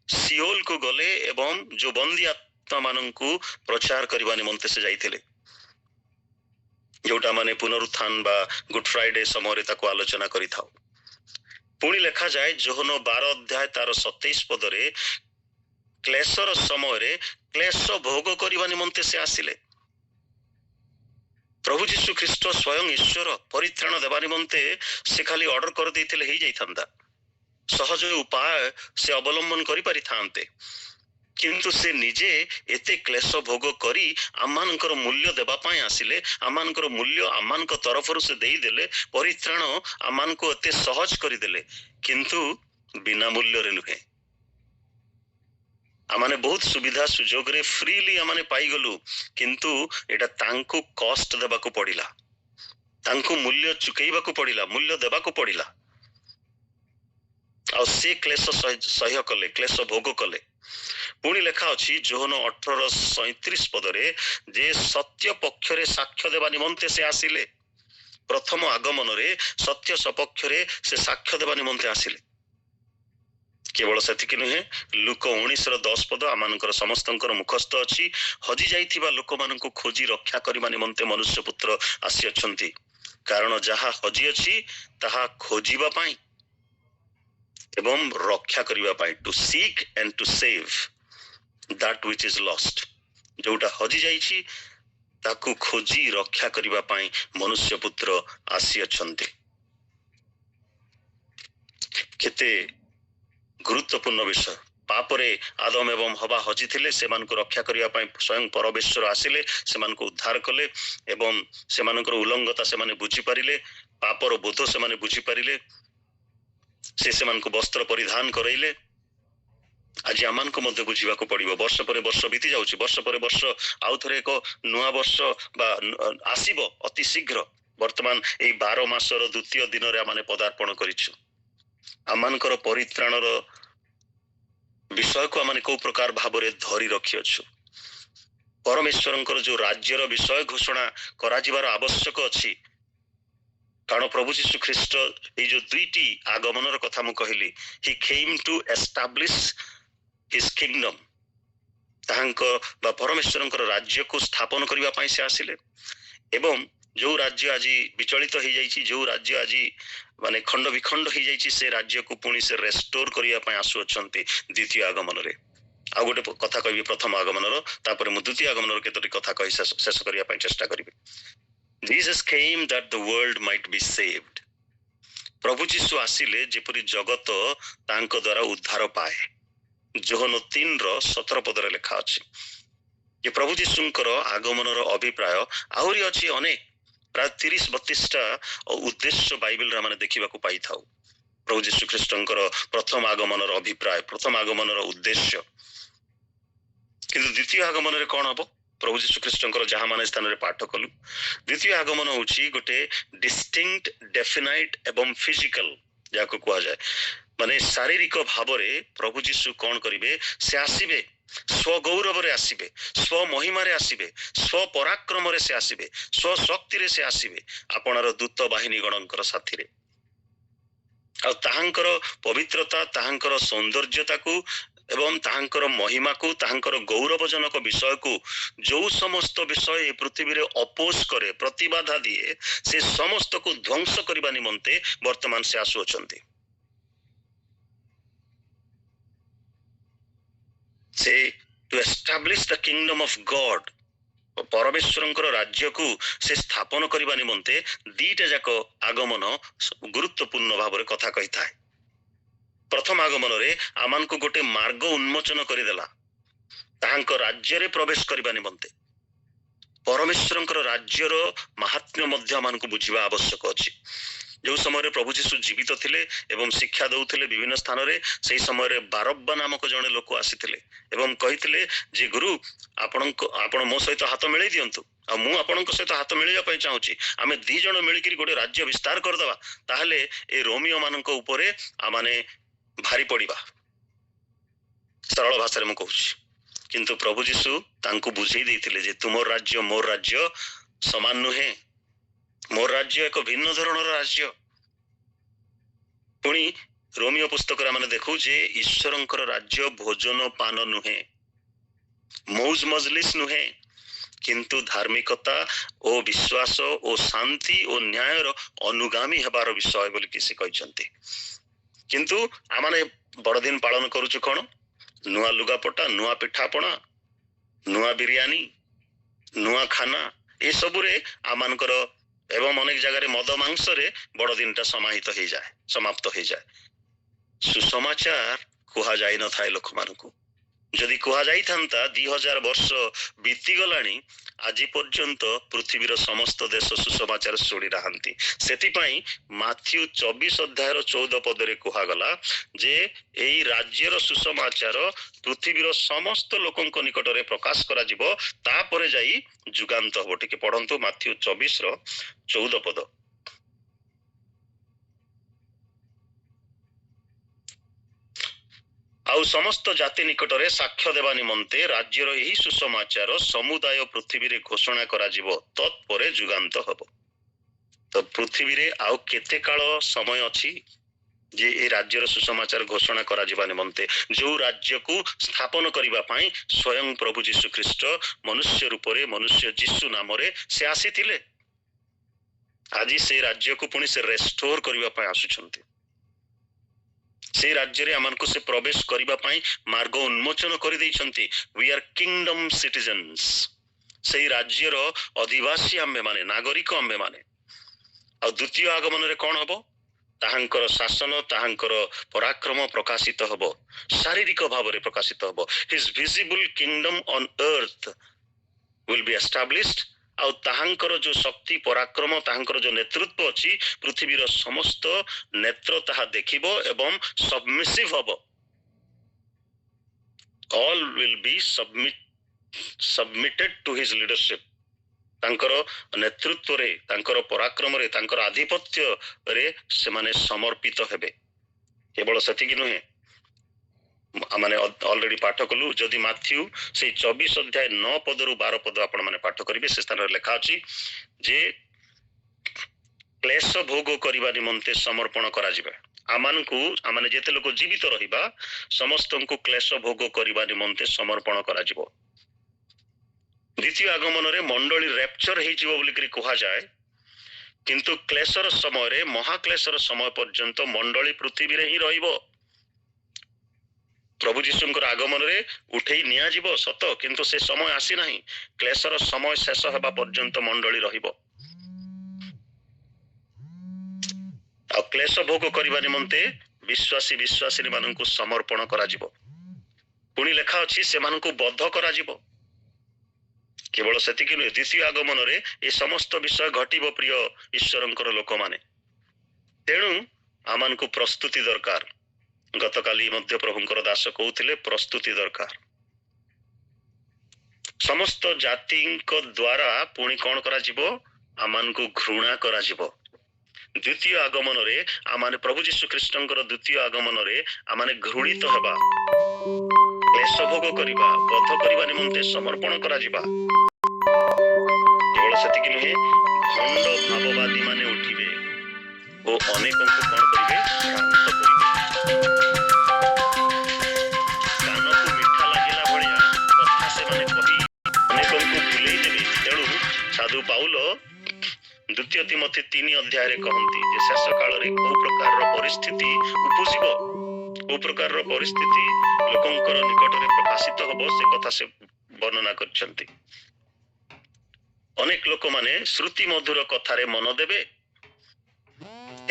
ସିଓଲକୁ ଗଲେ ଏବଂ ଯୋଉ ବନ୍ଦୀ ଆତ୍ମା ମାନଙ୍କୁ ପ୍ରଚାର କରିବା ନିମନ୍ତେ ସେ ଯାଇଥିଲେ, ଯୋଉଟା ମାନେ ପୁନରୁତ୍ଥାନ ବା ଗୁଡ୍ ଫ୍ରାଇଡେ ସମୟରେ ତାକୁ ଆଲୋଚନା କରିଥାଉ। ପୁଣି ଲେଖାଯାଏ ଯୋହନ 12 ଅଧ୍ୟାୟ ତାର 27 ପଦରେ କ୍ଲେଶର ସମୟରେ କ୍ଲେଶ ଭୋଗ କରିବା ନିମନ୍ତେ ସେ ଆସିଲେ। ପ୍ରଭୁ ଯୀଶୁ ଖ୍ରୀଷ୍ଟ ସ୍ୱୟଂ ଈଶ୍ୱର ପରିତ୍ରାଣ ଦେବା ନିମନ୍ତେ ସେ ଖାଲି ଅର୍ଡର କରିଦେଇଥିଲେ ହେଇଯାଇଥାନ୍ତା, ସହଜ ଉପାୟ ସେ ଅବଲମ୍ବନ କରିପାରିଥାନ୍ତେ, କିନ୍ତୁ ସେ ନିଜେ ଏତେ କ୍ଲେଶ ଭୋଗ କରି ଆମମାନଙ୍କର ମୂଲ୍ୟ ଦେବା ପାଇଁ ଆସିଲେ। ଆମମାନଙ୍କର ମୂଲ୍ୟ ଆମମାନଙ୍କ ତରଫରୁ ସେ ଦେଇଦେଲେ, ପରିତ୍ରାଣ ଆମମାନଙ୍କୁ ଏତେ ସହଜ କରିଦେଲେ, କିନ୍ତୁ ବିନା ମୂଲ୍ୟରେ ନୁହେଁ। ଆମମାନେ ବହୁତ ସୁବିଧା ସୁଯୋଗରେ ଫ୍ରିଲି ଆମମାନେ ପାଇଗଲୁ, କିନ୍ତୁ ଏଟା ତାଙ୍କୁ କଷ୍ଟ ଦେବାକୁ ପଡିଲା, ତାଙ୍କୁ ମୂଲ୍ୟ ଚୁକେଇବାକୁ ପଡିଲା, ମୂଲ୍ୟ ଦେବାକୁ ପଡିଲା। ଆଉ ସେ କ୍ଲେଶ ସହ୍ୟ କଲେ, କ୍ଲେଶ ଭୋଗ କଲେ। ପୁଣି ଲେଖା ଅଛି ଯୋହନ 18:37 ପଦରେ ଯେ ସତ୍ୟ ପକ୍ଷରେ ସାକ୍ଷ୍ୟ ଦେବା ନିମନ୍ତେ ସେ ଆସିଲେ। ପ୍ରଥମ ଆଗମନରେ ସତ୍ୟ ସପକ୍ଷରେ ସେ ସାକ୍ଷ୍ୟ ଦେବା ନିମନ୍ତେ ଆସିଲେ। କେବଳ ସେତିକି ନୁହେଁ, ଲୁକ 19:10 ପଦ ଆମମାନଙ୍କର ସମସ୍ତଙ୍କର ମୁଖସ୍ଥ ଅଛି, ହଜି ଯାଇଥିବା ଲୋକମାନଙ୍କୁ ଖୋଜି ରକ୍ଷା କରିବା ନିମନ୍ତେ ମନୁଷ୍ୟ ପୁତ୍ର ଆସିଅଛନ୍ତି, କାରଣ ଯାହା ହଜି ଅଛି ତାହା ଖୋଜିବା ପାଇଁ ଏବଂ ରକ୍ଷା କରିବା ପାଇଁ, to seek and to save that which is lost। ଯୋଉଟା ହଜି ଯାଇଛି ତାକୁ ଖୋଜି ରକ୍ଷା କରିବା ପାଇଁ ମନୁଷ୍ୟ ପୁତ୍ର ଆସିଅଛନ୍ତି। କେତେ ଗୁରୁତ୍ୱପୂର୍ଣ୍ଣ ବିଷୟ। ପାପରେ ଆଦମ ଏବଂ ହବା ହଜିଥିଲେ, ସେମାନଙ୍କୁ ରକ୍ଷା କରିବା ପାଇଁ ସ୍ୱୟଂ ପରମେଶ୍ୱର ଆସିଲେ, ସେମାନଙ୍କୁ ଉଦ୍ଧାର କଲେ ଏବଂ ସେମାନଙ୍କର ଉଲଙ୍ଗତା ସେମାନେ ବୁଝିପାରିଲେ, ପାପର ବୋଧ ସେମାନେ ବୁଝିପାରିଲେ, ସେ ସେମାନଙ୍କୁ ବସ୍ତ୍ର ପରିଧାନ କରାଇଲେ। ଆଜି ଆମମାନଙ୍କୁ ମଧ୍ୟ ବୁଝିବାକୁ ପଡିବ। ବର୍ଷ ପରେ ବର୍ଷ ବିତି ଯାଉଛି, ବର୍ଷ ପରେ ବର୍ଷ ଆଉ ଥରେ ଏକ ନୂଆ ବର୍ଷ ବା ଆସିବ ଅତି ଶୀଘ୍ର। ବର୍ତ୍ତମାନ ଏଇ 12 ମାସର ଦ୍ୱିତୀୟ ଦିନରେ ଆମେ ପଦାର୍ପଣ କରିଛୁ। ଆମମାନଙ୍କର ପରିତ୍ରାଣର ବିଷୟକୁ ଆମେ କୋଉ ପ୍ରକାର ଭାବରେ ଧରି ରଖିଅଛୁ। ପରମେଶ୍ୱରଙ୍କର ଯୋଉ ରାଜ୍ୟର ବିଷୟ ଘୋଷଣା କରାଯିବାର ଆବଶ୍ୟକ ଅଛି, କାରଣ ପ୍ରଭୁ ଯୀଶୁ ଖ୍ରୀଷ୍ଟ ଏଇ ଯୋଉ ଦୁଇଟି ଆଗମନର କଥା ମୁଁ କହିଲି, ହି କେମ୍ ଟୁ ଏଷ୍ଟାବ୍ଲିଶ ହିଜ କିଙ୍ଗଡମ, ତାହାଙ୍କ ବା ପରମେଶ୍ୱରଙ୍କର ରାଜ୍ୟକୁ ସ୍ଥାପନ କରିବା ପାଇଁ ସେ ଆସିଲେ। ଏବଂ ଯୋଉ ରାଜ୍ୟ ଆଜି ବିଚଳିତ ହେଇଯାଇଛି, ଯୋଉ ରାଜ୍ୟ ଆଜି ମାନେ ଖଣ୍ଡ ବିଖଣ୍ଡ ହେଇଯାଇଛି, ସେ ରାଜ୍ୟକୁ ପୁଣି ସେ ରେଷ୍ଟୋର କରିବା ପାଇଁ ଆସୁଅଛନ୍ତି ଦ୍ୱିତୀୟ ଆଗମନରେ। ଆଉ ଗୋଟେ କଥା କହିବି ପ୍ରଥମ ଆଗମନର, ତାପରେ ମୁଁ ଦ୍ୱିତୀୟ ଆଗମନର କେତୋଟି କଥା କହି ଶେଷ କରିବା ପାଇଁ ଚେଷ୍ଟା କରିବି। Jesus came that the world might be saved। ପ୍ରଭୁ ଯୀଶୁ ଆସିଲେ ଯେପରି ଜଗତ ତାଙ୍କ ଦ୍ୱାରା ଉଦ୍ଧାର ପାଏ। ଯୋହନ 3:17 ପଦରେ ଲେଖା ଅଛି ଯେ ପ୍ରଭୁ ଯୀଶୁଙ୍କର ଆଗମନର ଅଭିପ୍ରାୟ ଆହୁରି ଅଛି ଅନେକ, ପ୍ରାୟ 30-32ଟା ଉଦ୍ଦେଶ୍ୟ ବାଇବେଲରେ ଆମେ ଦେଖିବାକୁ ପାଇଥାଉ। ପ୍ରଭୁ ଯୀଶୁ ଖ୍ରୀଷ୍ଟଙ୍କର ପ୍ରଥମ ଆଗମନର ଅଭିପ୍ରାୟ, ପ୍ରଥମ ଆଗମନର ଉଦ୍ଦେଶ୍ୟ। କିନ୍ତୁ ଦ୍ୱିତୀୟ ଆଗମନରେ କଣ ହବ? ପ୍ରଭୁ ଯୀଶୁ ଖ୍ରୀଷ୍ଟଙ୍କର ଯାହା ମାନେ ସ୍ଥାନରେ ପାଠ କଲୁ, ଦ୍ୱିତୀୟ ଆଗମନ ହଉଛି ଗୋଟେ ଡିଷ୍ଟିଙ୍କ୍ଟ, ଡେଫିନାଇଟ୍ ଏବଂ ଫିଜିକାଲ, ଯାହାକୁ କୁହାଯାଏ ମାନେ ଶାରୀରିକ ଭାବରେ ପ୍ରଭୁ ଯୀଶୁ କଣ କରିବେ? ସେ ଆସିବେ, ସ୍ୱଗୌରବରେ ଆସିବେ, ସ୍ୱ ମହିମାରେ ଆସିବେ, ସ୍ୱ ପରାକ୍ରମରେ ସେ ଆସିବେ, ସ୍ୱ ଶକ୍ତିରେ ସେ ଆସିବେ, ଆପଣାର ଦୂତ ବାହିନୀ ଗଣଙ୍କର ସାଥିରେ। ଆଉ ତାହାଙ୍କର ପବିତ୍ରତା, ତାହାଙ୍କର ସୌନ୍ଦର୍ଯ୍ୟତାକୁ ଏବଂ ତାହାଙ୍କର ମହିମାକୁ, ତାହାଙ୍କର ଗୌରବଜନକ ବିଷୟକୁ, ଯୋଉ ସମସ୍ତ ବିଷୟ ଏ ପୃଥିବୀରେ ଅପୋଜ କରେ, ପ୍ରତିବାଧା ଦିଏ, ସେ ସମସ୍ତକୁ ଧ୍ୱଂସ କରିବା ନିମନ୍ତେ ବର୍ତ୍ତମାନ ସେ ଆସୁଅଛନ୍ତି। ସେ to establish the kingdom of God, ପରମେଶ୍ୱରଙ୍କର ରାଜ୍ୟକୁ ସେ ସ୍ଥାପନ କରିବା ନିମନ୍ତେ ଦିଟା ଯାକ ଆଗମନ ଗୁରୁତ୍ୱପୂର୍ଣ୍ଣ ଭାବରେ କଥା କହିଥାଏ। ପ୍ରଥମ ଆଗମନରେ ଆମମାନଙ୍କୁ ଗୋଟେ ମାର୍ଗ ଉନ୍ମୋଚନ କରିଦେଲା ତାହାଙ୍କ ରାଜ୍ୟରେ ପ୍ରବେଶ କରିବା ନିମନ୍ତେ। ପରମେଶ୍ୱରଙ୍କର ରାଜ୍ୟର ମାହାତ୍ମ୍ୟ ମଧ୍ୟ ଆମମାନଙ୍କୁ ବୁଝିବା ଆବଶ୍ୟକ ଅଛି। ସମୟରେ ପ୍ରଭୁ ଯୀଶୁ ଜୀବିତ ଥିଲେ ଏବଂ ଶିକ୍ଷା ଦଉଥିଲେ ବିଭିନ୍ନ ସ୍ଥାନରେ, ସେଇ ସମୟରେ ବାରବ୍ବା ନାମକ ଜଣେ ଲୋକ ଆସିଥିଲେ ଏବଂ କହିଥିଲେ ଯେ ଗୁରୁ ଆପଣ ମୋ ସହିତ ହାତ ମିଳେଇ ଦିଅନ୍ତୁ, ଆଉ ମୁଁ ଆପଣଙ୍କ ସହିତ ହାତ ମିଳେଇବା ପାଇଁ ଚାହୁଁଛି, ଆମେ 2 ଜଣ ମିଳିକିରି ଗୋଟେ ରାଜ୍ୟ ବିସ୍ତାର କରିଦେବା, ତାହେଲେ ଏ ରୋମିଓ ମାନଙ୍କ ଉପରେ ଆମେ ଭାରି ପଡିବା। ସରଳ ଭାଷାରେ ମୁଁ କହୁଛି। କିନ୍ତୁ ପ୍ରଭୁ ଯୀଶୁ ତାଙ୍କୁ ବୁଝେଇ ଦେଇଥିଲେ ଯେ ତୁମର ରାଜ୍ୟ ମୋର ରାଜ୍ୟ ସମାନ ନୁହେଁ, ମୋର ରାଜ୍ୟ ଏକ ଭିନ୍ନ ଧରଣର ରାଜ୍ୟ। ପୁଣି ରୋମିଓ ପୁସ୍ତକରେ ଆମେ ଦେଖୁ ଯେ ଈଶ୍ୱରଙ୍କର ରାଜ୍ୟ ଭୋଜନ ପାନ ନୁହେଁ, ମୌଜ ମଜଲିସ ନୁହେଁ, କିନ୍ତୁ ଧାର୍ମିକତା ଓ ବିଶ୍ୱାସ ଓ ଶାନ୍ତି ଓ ନ୍ୟାୟର ଅନୁଗାମୀ ହେବାର ବିଷୟ ବୋଲିକି ସେ କହିଛନ୍ତି। କିନ୍ତୁ ଆମେ ବଡ଼ଦିନ ପାଳନ କରୁଛୁ କ'ଣ? ନୂଆ ଲୁଗାପଟା, ନୂଆ ପିଠାପଣା, ନୂଆ ବିରିୟାନୀ, ନୂଆ ଖାନା, ଏସବୁରେ ଆମମାନଙ୍କର ଏବଂ ଅନେକ ଜାଗାରେ ମଦ ମାଂସରେ ବଡ଼ଦିନଟା ସମାପ୍ତ ହେଇଯାଏ। ସୁସମାଚାର କୁହାଯାଇ ନଥାଏ ଲୋକମାନଙ୍କୁ। ଯଦି କୁହାଯାଇଥାନ୍ତା 2000 ବର୍ଷ ବିତିଗଲାଣି, ଆଜି ପର୍ଯ୍ୟନ୍ତ ପୃଥିବୀର ସମସ୍ତ ଦେଶ ସୁସମାଚାର ଶୁଣି ନାହାନ୍ତି। ସେଥିପାଇଁ ମାଥ୍ୟୁ 24 ଅଧ୍ୟାୟର 14 ପଦରେ କୁହାଗଲା ଯେ ଏଇ ରାଜ୍ୟର ସୁସମାଚାର ପୃଥିବୀର ସମସ୍ତ ଲୋକଙ୍କ ନିକଟରେ ପ୍ରକାଶ କରାଯିବ, ତାପରେ ଯାଇ ଯୁଗାନ୍ତ ହବ। ଟିକେ ପଢନ୍ତୁ ମାଥ୍ୟୁ 24ର 14 ପଦ। ଆଉ ସମସ୍ତ ଜାତି ନିକଟରେ ସାକ୍ଷ୍ୟ ଦେବା ନିମନ୍ତେ ରାଜ୍ୟର ଏହି ସୁସମାଚାର ସମୁଦାୟ ପୃଥିବୀରେ ଘୋଷଣା କରାଯିବ, ତତ୍ପରେ ଯୁଗାନ୍ତ ହବ। ତ ପୃଥିବୀରେ ଆଉ କେତେ କାଳ ସମୟ ଅଛି ଯେ ଏ ରାଜ୍ୟର ସୁସମାଚାର ଘୋଷଣା କରାଯିବା ନିମନ୍ତେ? ଯୋଉ ରାଜ୍ୟକୁ ସ୍ଥାପନ କରିବା ପାଇଁ ସ୍ୱୟଂ ପ୍ରଭୁ ଯୀଶୁ ଖ୍ରୀଷ୍ଟ ମନୁଷ୍ୟ ରୂପରେ, ମନୁଷ୍ୟ ଯୀଶୁ ନାମରେ ସେ ଆସିଥିଲେ, ଆଜି ସେ ରାଜ୍ୟକୁ ପୁଣି ସେ ରେଷ୍ଟୋର କରିବା ପାଇଁ ଆସୁଛନ୍ତି। ସେ ରାଜ୍ୟରେ ଆମକୁ ସେ ପ୍ରବେଶ କରିବା ପାଇଁ ମାର୍ଗ ଉନ୍ମୋଚନ କରିଦେଇଛନ୍ତି। We are kingdom citizens. ସେଇ ରାଜ୍ୟର ଅଧିବାସୀ ଆମ୍ଭେମାନେ, ନାଗରିକ ଆମ୍ଭେମାନେ। ଆଉ ଦ୍ୱିତୀୟ ଆଗମନରେ କ'ଣ ହବ? ତାହାଙ୍କର ଶାସନ, ତାହାଙ୍କର ପରାକ୍ରମ ପ୍ରକାଶିତ ହବ, ଶାରୀରିକ ଭାବରେ ପ୍ରକାଶିତ ହବ। ହିଜ୍ ଭିଜିବୁଲ କିଙ୍ଗଡମ ଅନ୍ ଅର୍ଥ ୱିଲ୍ ବି ଏଷ୍ଟାବ୍ଲିଶ୍ଡ। ଆଉ ତାହାଙ୍କର ଯୋଉ ଶକ୍ତି, ପରାକ୍ରମ, ତାହାଙ୍କର ଯୋଉ ନେତୃତ୍ୱ ଅଛି, ପୃଥିବୀର ସମସ୍ତ ନେତ୍ର ତାହା ଦେଖିବ ଏବଂ ସବମିସିଭ ହବ। All will be submitted to his leadership। ତାଙ୍କର ନେତୃତ୍ୱରେ, ତାଙ୍କର ପରାକ୍ରମରେ, ତାଙ୍କର ଆଧିପତ୍ୟରେ ସେମାନେ ସମର୍ପିତ ହେବେ। କେବଳ ସେତିକି ନୁହେଁ, ଆମେ ଅଲରେଡି ପାଠ କଲୁ। ଯଦି ମାଥ୍ୟୁ ସେଇ 24 ଅଧ୍ୟାୟ 9 ପଦରୁ 12 ପଦ ଆପଣ ମାନେ ପାଠ କରିବେ, ସେ ସ୍ଥାନରେ ଲେଖା ଅଛି ଯେ କ୍ଲେଶ ଭୋଗ କରିବା ନିମନ୍ତେ ସମର୍ପଣ କରାଯିବ। ଆମେ ଯେତେ ଲୋକ ଜୀବିତ ରହିବା, ସମସ୍ତଙ୍କୁ କ୍ଲେଶ ଭୋଗ କରିବା ନିମନ୍ତେ ସମର୍ପଣ କରାଯିବ। ଦ୍ୱିତୀୟ ଆଗମନରେ ମଣ୍ଡଳୀ ରେପ୍ଚର ହେଇଯିବ ବୋଲିକରି କୁହାଯାଏ, କିନ୍ତୁ କ୍ଲେଶର ସମୟରେ, ମହାକ୍ଲେଶର ସମୟ ପର୍ଯ୍ୟନ୍ତ ମଣ୍ଡଳୀ ପୃଥିବୀରେ ହିଁ ରହିବ। ପ୍ରଭୁ ଯୀଶୁଙ୍କର ଆଗମନରେ ଉଠେଇ ନିଆଯିବ ସତ, କିନ୍ତୁ ସେ ସମୟ ଆସିନାହିଁ। କ୍ଲେଶର ସମୟ ଶେଷ ହେବା ପର୍ଯ୍ୟନ୍ତ ମଣ୍ଡଳୀ ରହିବ। ଆଉ କ୍ଲେଶ ଭୋଗ କରିବା ନିମନ୍ତେ ବିଶ୍ୱାସୀ ମାନଙ୍କୁ ସମର୍ପଣ କରାଯିବ। ପୁଣି ଲେଖା ଅଛି ସେମାନଙ୍କୁ ବଧ କରାଯିବ। କେବଳ ସେତିକି ନୁହେଁ, ଦ୍ୱିତୀୟ ଆଗମନରେ ଏ ସମସ୍ତ ବିଷୟ ଘଟିବ ପ୍ରିୟ ଈଶ୍ୱରଙ୍କର ଲୋକମାନେ। ତେଣୁ ଆମମାନଙ୍କୁ ପ୍ରସ୍ତୁତି ଦରକାର। ଗତକାଲି ମଧ୍ୟ ପ୍ରଭୁଙ୍କର ଦାସ କହୁଥିଲେ, ପ୍ରସ୍ତୁତି ଦରକାର। ସମସ୍ତ ଜାତିଙ୍କ ଦ୍ୱାରା ପୁଣି କ'ଣ କରାଯିବ? ଆମମାନଙ୍କୁ ଘୃଣା କରାଯିବ। ଦ୍ୱିତୀୟ ଆଗମନରେ ଆମେ ପ୍ରଭୁ ଯୀଶୁ ଖ୍ରୀଷ୍ଟଙ୍କର ଦ୍ୱିତୀୟ ଆଗମନରେ ଆମେ ଘୃଣିତ ହେବା, କ୍ଲେଶ ଭୋଗ କରିବା, ବଧ କରିବା ନିମନ୍ତେ ସମର୍ପଣ କରାଯିବା। କେବଳ ସେତିକି ନୁହେଁ, ଭଣ୍ଡ ଭାବବାଦୀ ମାନେ ଉଠିବେ ଓ ଅନେକଙ୍କୁ କ'ଣ କରିବେ? ଭ୍ରାନ୍ତ କରିବେ। କାନକୁ ମିଠା ଲାଗିଲା ଭଳିଆ କଥା ସେମାନେ କହି ଅନେକଙ୍କୁ ଭୁଲେଇ ଦେବେ। ତେଣୁ ସାଧୁ ପାଉଲ ଦ୍ୱିତୀୟ ତିମୋଥୀ 3 ଅଧ୍ୟାୟରେ କହନ୍ତି ଯେ ଶେଷ କାଳରେ କୋଉ ପ୍ରକାରର ପରିସ୍ଥିତି ଉପୁଜିବ, କୋଉ ପ୍ରକାରର ପରିସ୍ଥିତି ଲୋକଙ୍କର ନିକଟରେ ପ୍ରକାଶିତ ହବ, ସେ କଥା ସେ ବର୍ଣ୍ଣନା କରିଛନ୍ତି। ଅନେକ ଲୋକମାନେ ଶ୍ରୁତି ମଧୁର କଥାରେ ମନ ଦେବେ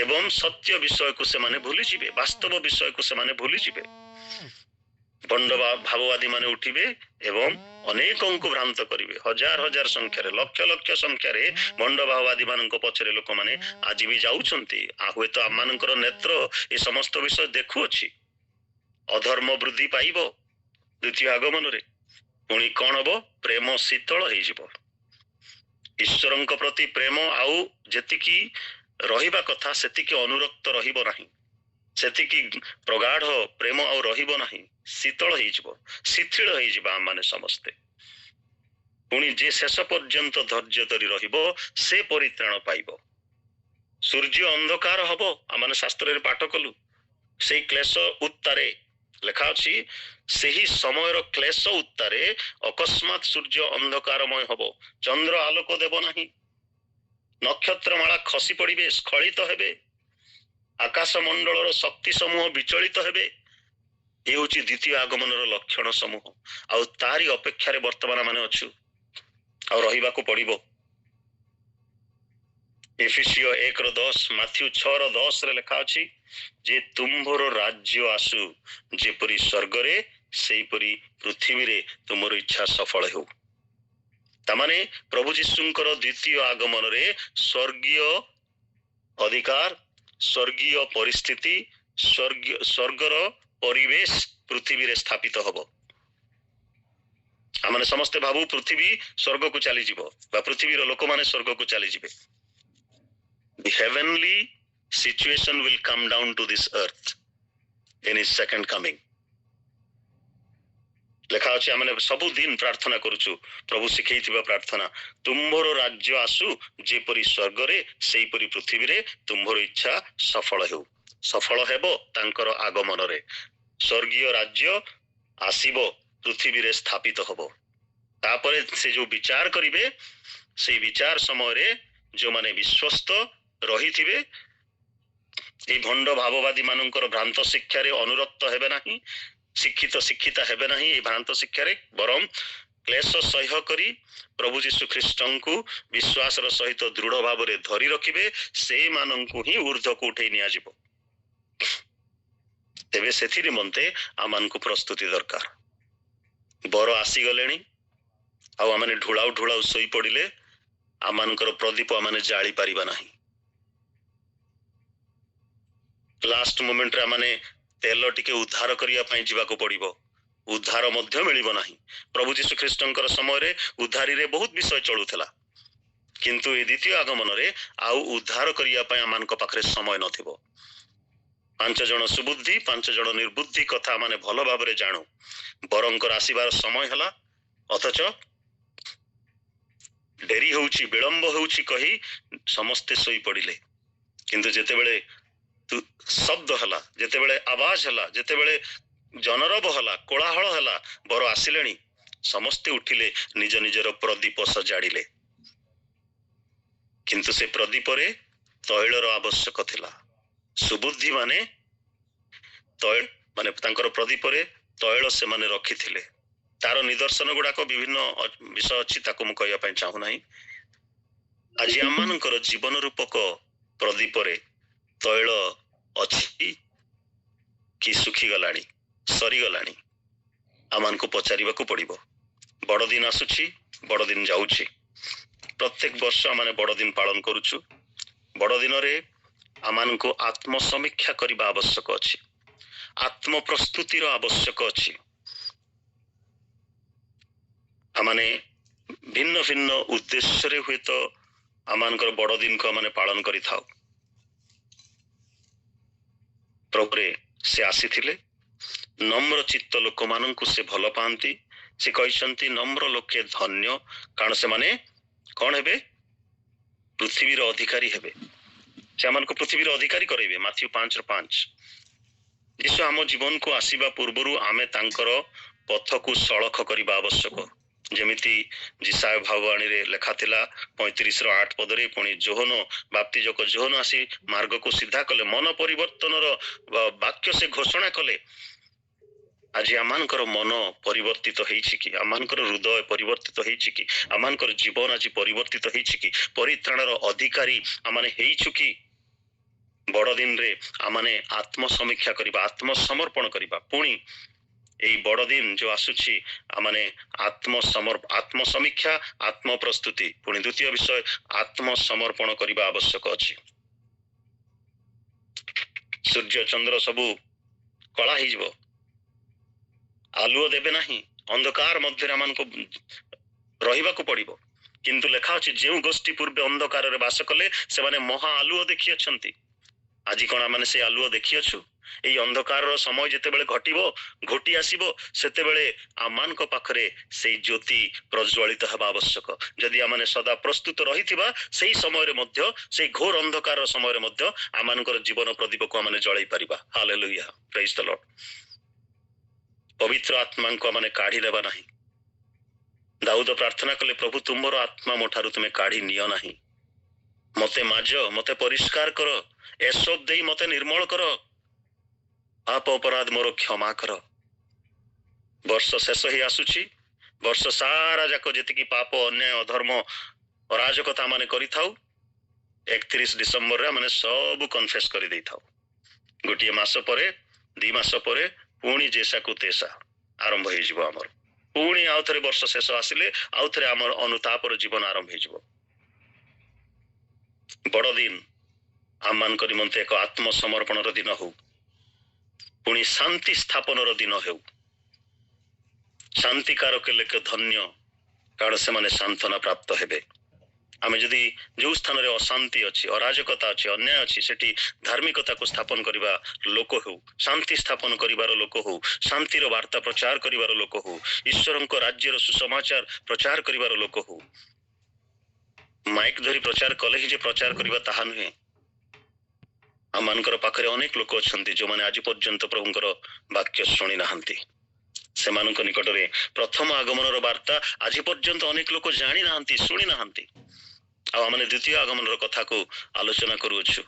ଏବଂ ସତ୍ୟ ବିଷୟକୁ ସେମାନେ ଭୁଲିଯିବେ, ବାସ୍ତବ ବିଷୟକୁ ସେମାନେ ଭୁଲିଯିବେ। ଭଣ୍ଡ ଭାବବାଦୀ ମାନେ ଉଠିବେ ଏବଂ ଅନେକଙ୍କୁ ଭ୍ରାନ୍ତ କରିବେ। ହଜାର ହଜାର ସଂଖ୍ୟାରେ, ଲକ୍ଷ ଲକ୍ଷ ସଂଖ୍ୟାରେ ଭଣ୍ଡ ଭାବବାଦୀ ମାନଙ୍କ ପଛରେ ଲୋକମାନେ ଆଜି ବି ଯାଉଛନ୍ତି। ହୁଏତ ଆମମାନଙ୍କର ନେତ୍ର ଏ ସମସ୍ତ ବିଷୟ ଦେଖୁଅଛି। ଅଧର୍ମ ବୃଦ୍ଧି ପାଇବ ଦ୍ୱିତୀୟ ଆଗମନରେ। ପୁଣି କଣ ହବ? ପ୍ରେମ ଶୀତଳ ହେଇଯିବ। ଈଶ୍ୱରଙ୍କ ପ୍ରତି ପ୍ରେମ ଆଉ ଯେତିକି ରହିବା କଥା ସେତିକି ଅନୁରକ୍ତ ରହିବ ନାହିଁ, ସେତିକି ପ୍ରଗାଢ ପ୍ରେମ ଆଉ ରହିବ ନାହିଁ। ଶୀତଳ ହେଇଯିବ, ଶିଥିଳ ହେଇଯିବା ଆମମାନେ ସମସ୍ତେ। ପୁଣି ଯେ ଶେଷ ପର୍ଯ୍ୟନ୍ତ ଧୈର୍ଯ୍ୟ ଧରି ରହିବ ସେ ପରିତ୍ରାଣ ପାଇବ। ସୂର୍ଯ୍ୟ ଅନ୍ଧକାର ହବ, ଆମମାନେ ଶାସ୍ତ୍ରରେ ପାଠ କଲୁ। ସେଇ କ୍ଲେଶ ଉତ୍ତାରେ ଲେଖା ଅଛି, ସେହି ସମୟର କ୍ଲେଶ ଉତ୍ତାରେ ଅକସ୍ମାତ୍ ସୂର୍ଯ୍ୟ ଅନ୍ଧକାରମୟ ହବ, ଚନ୍ଦ୍ର ଆଲୋକ ଦେବ ନାହିଁ, ନକ୍ଷତ୍ରମାଳା ଖସି ପଡ଼ିବେ, ସ୍ଖଳିତ ହେବେ, ଆକାଶ ମଣ୍ଡଳର ଶକ୍ତି ସମୂହ ବିଚଳିତ ହେବେ। ଏ ହେଉଛି ଦ୍ୱିତୀୟ ଆଗମନର ଲକ୍ଷଣ ସମୂହ। ଆଉ ତାରି ଅପେକ୍ଷାରେ ବର୍ତ୍ତମାନ ଆମେ ଅଛୁ, ଆଉ ରହିବାକୁ ପଡ଼ିବ। ଏଫେସିୟ 1:10, ମାଥ୍ୟୁ 6:10 ଲେଖା ଅଛି ଯେ ତୁମ୍ଭର ରାଜ୍ୟ ଆସୁ, ଯେପରି ସ୍ୱର୍ଗରେ ସେହିପରି ପୃଥିବୀରେ ତୁମର ଇଚ୍ଛା ସଫଳ ହେଉ। ତାମାନେ ପ୍ରଭୁ ଯୀଶୁଙ୍କର ଦ୍ୱିତୀୟ ଆଗମନରେ ସ୍ୱର୍ଗୀୟ ଅଧିକାର, ସ୍ୱର୍ଗୀୟ ପରିସ୍ଥିତି, ସ୍ୱର୍ଗର ପରିବେଶ ପୃଥିବୀରେ ସ୍ଥାପିତ ହବ। ଆମେ ସମସ୍ତେ ଭାବୁ ପୃଥିବୀ ସ୍ୱର୍ଗକୁ ଚାଲିଯିବ ବା ପୃଥିବୀର ଲୋକମାନେ ସ୍ୱର୍ଗକୁ ଚାଲିଯିବେ। The heavenly situation will come down to this earth in his second coming. ଲେଖା ଅଛି, ଆମେ ସବୁଦିନ ପ୍ରାର୍ଥନା କରୁଛୁ, ପ୍ରଭୁ ଶିଖେଇଥିବା ପ୍ରାର୍ଥନା, ତୁମ୍ଭର ରାଜ୍ୟ ଆସୁ, ଯେପରି ସ୍ୱର୍ଗରେ ସେହିପରି ପୃଥିବୀରେ ତୁମ୍ଭର ଇଚ୍ଛା ସଫଳ ହେଉ। ସଫଳ ହେବ ତାଙ୍କର ଆଗମନରେ। ସ୍ୱର୍ଗୀୟ ରାଜ୍ୟ ଆସିବ, ପୃଥିବୀରେ ସ୍ଥାପିତ ହବ। ତାପରେ ସେ ଯୋଉ ବିଚାର କରିବେ, ସେଇ ବିଚାର ସମୟରେ ଯୋଉମାନେ ବିଶ୍ୱସ୍ତ ରହିଥିବେ, এই ଭଣ୍ଡ ଭାବବାଦୀ ମାନଙ୍କର ଭ୍ରାନ୍ତ ଶିକ୍ଷାରେ ଅନୁରକ୍ତ ହେବେ ନାହିଁ, ଶିକ୍ଷିତା ହେବେ ନାହିଁ এই ଭ୍ରାନ୍ତ ଶିକ୍ଷାରେ, ବରଂ କ୍ଲେଶ ସହ୍ୟ କରି ପ୍ରଭୁ ଯୀଶୁ ଖ୍ରୀଷ୍ଟଙ୍କୁ ବିଶ୍ୱାସର ସହିତ ଦୃଢ଼ ଭାବରେ ଧରି ରଖିବେ, ସେଇମାନଙ୍କୁ ହିଁ ଉର୍ଦ୍ଧ୍ୱକୁ ଉଠେଇ ନିଆଯିବ। ତେବେ ସେଥି ନିମନ୍ତେ ଆମମାନଙ୍କୁ ପ୍ରସ୍ତୁତି ଦରକାର। ବର ଆସିଗଲେଣି, ଆଉ ଆମେ ଢୁଳାଉ ଢୁଳାଉ ଶୋଇ ପଡ଼ିଲେ ଆମମାନଙ୍କର ପ୍ରଦୀପ ଆମେ ଜାଳି ପାରିବା ନାହିଁ। ଲାଷ୍ଟ ମୋମେଣ୍ଟରେ ଆମେ ତେଲ ଟିକେ ଉଦ୍ଧାର କରିବା ପାଇଁ ଯିବାକୁ ପଡ଼ିବ, ଉଦ୍ଧାର ମଧ୍ୟ ମିଳିବ ନାହିଁ। ପ୍ରଭୁ ଯୀଶୁ ଖ୍ରୀଷ୍ଟଙ୍କର ସମୟରେ ଉଦ୍ଧାରୀରେ ବହୁତ ବିଷୟ ଚଳୁଥିଲା, କିନ୍ତୁ ଏ ଦ୍ୱିତୀୟ ଆଗମନରେ ଆଉ ଉଦ୍ଧାର କରିବା ପାଇଁ ଆମମାନଙ୍କ ପାଖରେ ସମୟ ନଥିବ। 5 ଜଣ ସୁବୁଦ୍ଧି 5 ଜଣ ନିର୍ବୁଦ୍ଧି କଥା ଆମେ ଭଲ ଭାବରେ ଜାଣୁ। ବରଙ୍କର ଆସିବାର ସମୟ ହେଲା, ଅଥଚ ଡେରି ହେଉଛି, ବିଳମ୍ବ ହେଉଛି କହି ସମସ୍ତେ ଶୋଇ ପଡ଼ିଲେ। କିନ୍ତୁ ଯେତେବେଳେ ଶବ୍ଦ ହେଲା, ଯେତେବେଳେ ଆବାଜ ହେଲା, ଯେତେବେଳେ ଜନରବ ହେଲା, କୋଳାହଳ ହେଲା, ବର ଆସିଲେଣି, ସମସ୍ତେ ଉଠିଲେ, ନିଜ ନିଜର ପ୍ରଦୀପ ସଜାଡ଼ିଲେ। କିନ୍ତୁ ସେ ପ୍ରଦୀପରେ ତୈଳର ଆବଶ୍ୟକ ଥିଲା। ସୁବୁଦ୍ଧି ମାନେ ତାଙ୍କର ପ୍ରଦୀପରେ ତୈଳ ସେମାନେ ରଖିଥିଲେ। ତାର ନିଦର୍ଶନ ଗୁଡ଼ାକ ବିଭିନ୍ନ ବିଷୟ ଅଛି, ତାକୁ ମୁଁ କହିବା ପାଇଁ ଚାହୁଁନାହିଁ। ଆଜି ଆମମାନଙ୍କର ଜୀବନ ରୂପକ ପ୍ରଦୀପରେ ତୈଳ ଅଛି କି ଶୁଖିଗଲାଣି, ସରିଗଲାଣି? ଆମମାନଙ୍କୁ ପଚାରିବାକୁ ପଡ଼ିବ। ବଡ଼ଦିନ ଆସୁଛି, ବଡ଼ଦିନ ଯାଉଛି। ପ୍ରତ୍ୟେକ ବର୍ଷ ଆମେ ବଡ଼ଦିନ ପାଳନ କରୁଛୁ। ବଡ଼ଦିନରେ ଆମମାନଙ୍କୁ ଆତ୍ମସମୀକ୍ଷା କରିବା ଆବଶ୍ୟକ ଅଛି, ଆତ୍ମ ପ୍ରସ୍ତୁତିର ଆବଶ୍ୟକ ଅଛି। ଆମେ ଭିନ୍ନ ଭିନ୍ନ ଉଦ୍ଦେଶ୍ୟରେ ହୁଏତ ଆମମାନଙ୍କର ବଡ଼ଦିନକୁ ଆମେ ପାଳନ କରିଥାଉ। ପ୍ରଭୁରେ ସେ ଆସିଥିଲେ, ନମ୍ର ଚିତ୍ତ ଲୋକମାନଙ୍କୁ ସେ ଭଲ ପାଆନ୍ତି। ସେ କହିଛନ୍ତି, ନମ୍ର ଲୋକେ ଧନ୍ୟ, କାରଣ ସେମାନେ କଣ ହେବେ? ପୃଥିବୀର ଅଧିକାରୀ ହେବେ। ସେ ଆମମାନଙ୍କୁ ପୃଥିବୀର ଅଧିକାରୀ କରାଇବେ। ମାଥ୍ୟୁ 5:5। ଯୀଶୁ ଆମ ଜୀବନକୁ ଆସିବା ପୂର୍ବରୁ ଆମେ ତାଙ୍କର ପଥକୁ ସଳଖ କରିବା ଆବଶ୍ୟକ। ଯେମିତି ଯିଶାୟ ଭାବବାଣୀରେ ଲେଖା ଥିଲା 35:8 ପଦରେ, ପୁଣି ଯୋହନ ବାପ୍ତିଜକ ଯୋହନ ଆସି ମାର୍ଗକୁ ସିଧା କଲେ, ମନ ପରିବର୍ତ୍ତନର ବାକ୍ୟ ସେ ଘୋଷଣା କଲେ। ଆଜି ଆମମାନଙ୍କର ମନ ପରିବର୍ତ୍ତିତ ହେଇଛି କି? ଆମମାନଙ୍କର ହୃଦୟ ପରିବର୍ତ୍ତିତ ହେଇଛି କି? ଆମମାନଙ୍କର ଜୀବନ ଆଜି ପରିବର୍ତ୍ତିତ ହେଇଛି କି? ପରିତ୍ରାଣର ଅଧିକାରୀ ଆମେ ହେଇଛୁ କି? ବଡ଼ଦିନରେ ଆମେ ଆତ୍ମସମୀକ୍ଷା କରିବା, ଆତ୍ମସମର୍ପଣ କରିବା। ପୁଣି এই বড় দিন जो आसुछि आमाने आत्मसमीक्षा आत्म प्रस्तुति पुणी द्वितीय विषय आत्मसमर्पण करिबा आवश्यक अछि। सूर्य चंद्र सबु कला हिजबो आलुओ देबे नाही अंधकार मध्य आमनको रहिबाकू पड़िबो किंतु लेखा अछि जेउ गोष्ठी पूर्वे अंधकार रे वास कले से माने महा आलुओ देखि अछंती। आज कोन माने से आलुओ देखि अछु एई अंधकार रो समय जेतेबेले घटिबो घटी आसीबो सेतेबेले आमानक पाखरे सेई ज्योति प्रज्वलित हबा आवश्यक। जदि आमाने सदा प्रस्तुत रहिथिबा सेई समय रे मध्य सेई घोर अंधकार रो समय रे मध्य आमानकर जीवन प्रदीप को आमाने जळाई परिबा। Hallelujah, praise the lord. पवित्र आत्मा को आमाने काढी देबा नाही। दाऊद प्रार्थना कले प्रभु तुमरो आत्मा मोठारु तुमे काढी नियो नाही, मते माज मते परिष्कार कर, एसब देई मते निर्मल कर, पाप अपराध मोर क्षमा कर। वर्ष शेष ही आसुची, वर्ष सारा जाक जेतिकी पाप अन्याय अधर्म अराजकता माने करि थाउ 31 डिसेंबर रे माने सब कन्फेस करि देई थाउ। गोटिए मास परे 2 मास परे पुणी जेसाकू तेसा आरंभ हे जिवो हमर। पुणी आउ थरे वर्ष शेष आसिले आउ थरे हमर अनुतापर जीवन आरंभ हे जिवो। बड़ दिन आमान को निमंते एक आत्मसमर्पण दिन हो, पुणी शांति स्थापन दिन हो। शांतिकार के लेके धन्य कारण से माने सांत्वना प्राप्त हेबे। आमे जदि जो स्थान रे अशांति अछि अराजकता अछि अन्याय अछि सेठी धार्मिकता को स्थापन करिबा लोक हो, शांति स्थापन करिबार लोक हो, शांतिर वार्ता प्रचार करिबार लोक हो, ईश्वरंको राज्यर सुसमाचार प्रचार करिबार लोक हो। माइक धरी प्रचार कले ही जे प्रचार करिबा ताहा नुहे। आमानकर पाखरे अनेक लोक अछंती जो माने आज पर्यंत प्रभुंकर वाक्य शुणी नाहंती। सेमानक निकटरे प्रथम आगमनर वार्ता आज पर्यंत अनेक लोक जानी नाहंती, शुणी नाहंती। आ माने द्वितीय आगमनर कथा को आलोचना करूछु।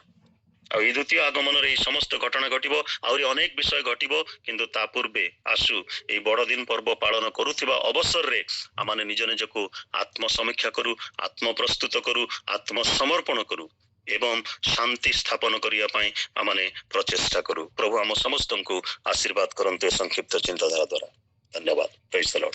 आ ई द्वितीय आगमनर ई समस्त घटना घटिबो आउरी अनेक विषय घटिबो, किंतु ता पूर्वे आसु ए बड़ दिन पर्व पालन करूथिबा अवसर रे आमाने निज निजको आत्म समीक्षा करू, आत्म प्रस्तुत करू, आत्म समर्पण करू एवं शांति स्थापन करिया पई आमाने प्रचेष्टा करू। प्रभु आम समस्तंको आशीर्वाद करंते संक्षिप्त चिंताधारा द्वारा। धन्यवाद। Praise the Lord.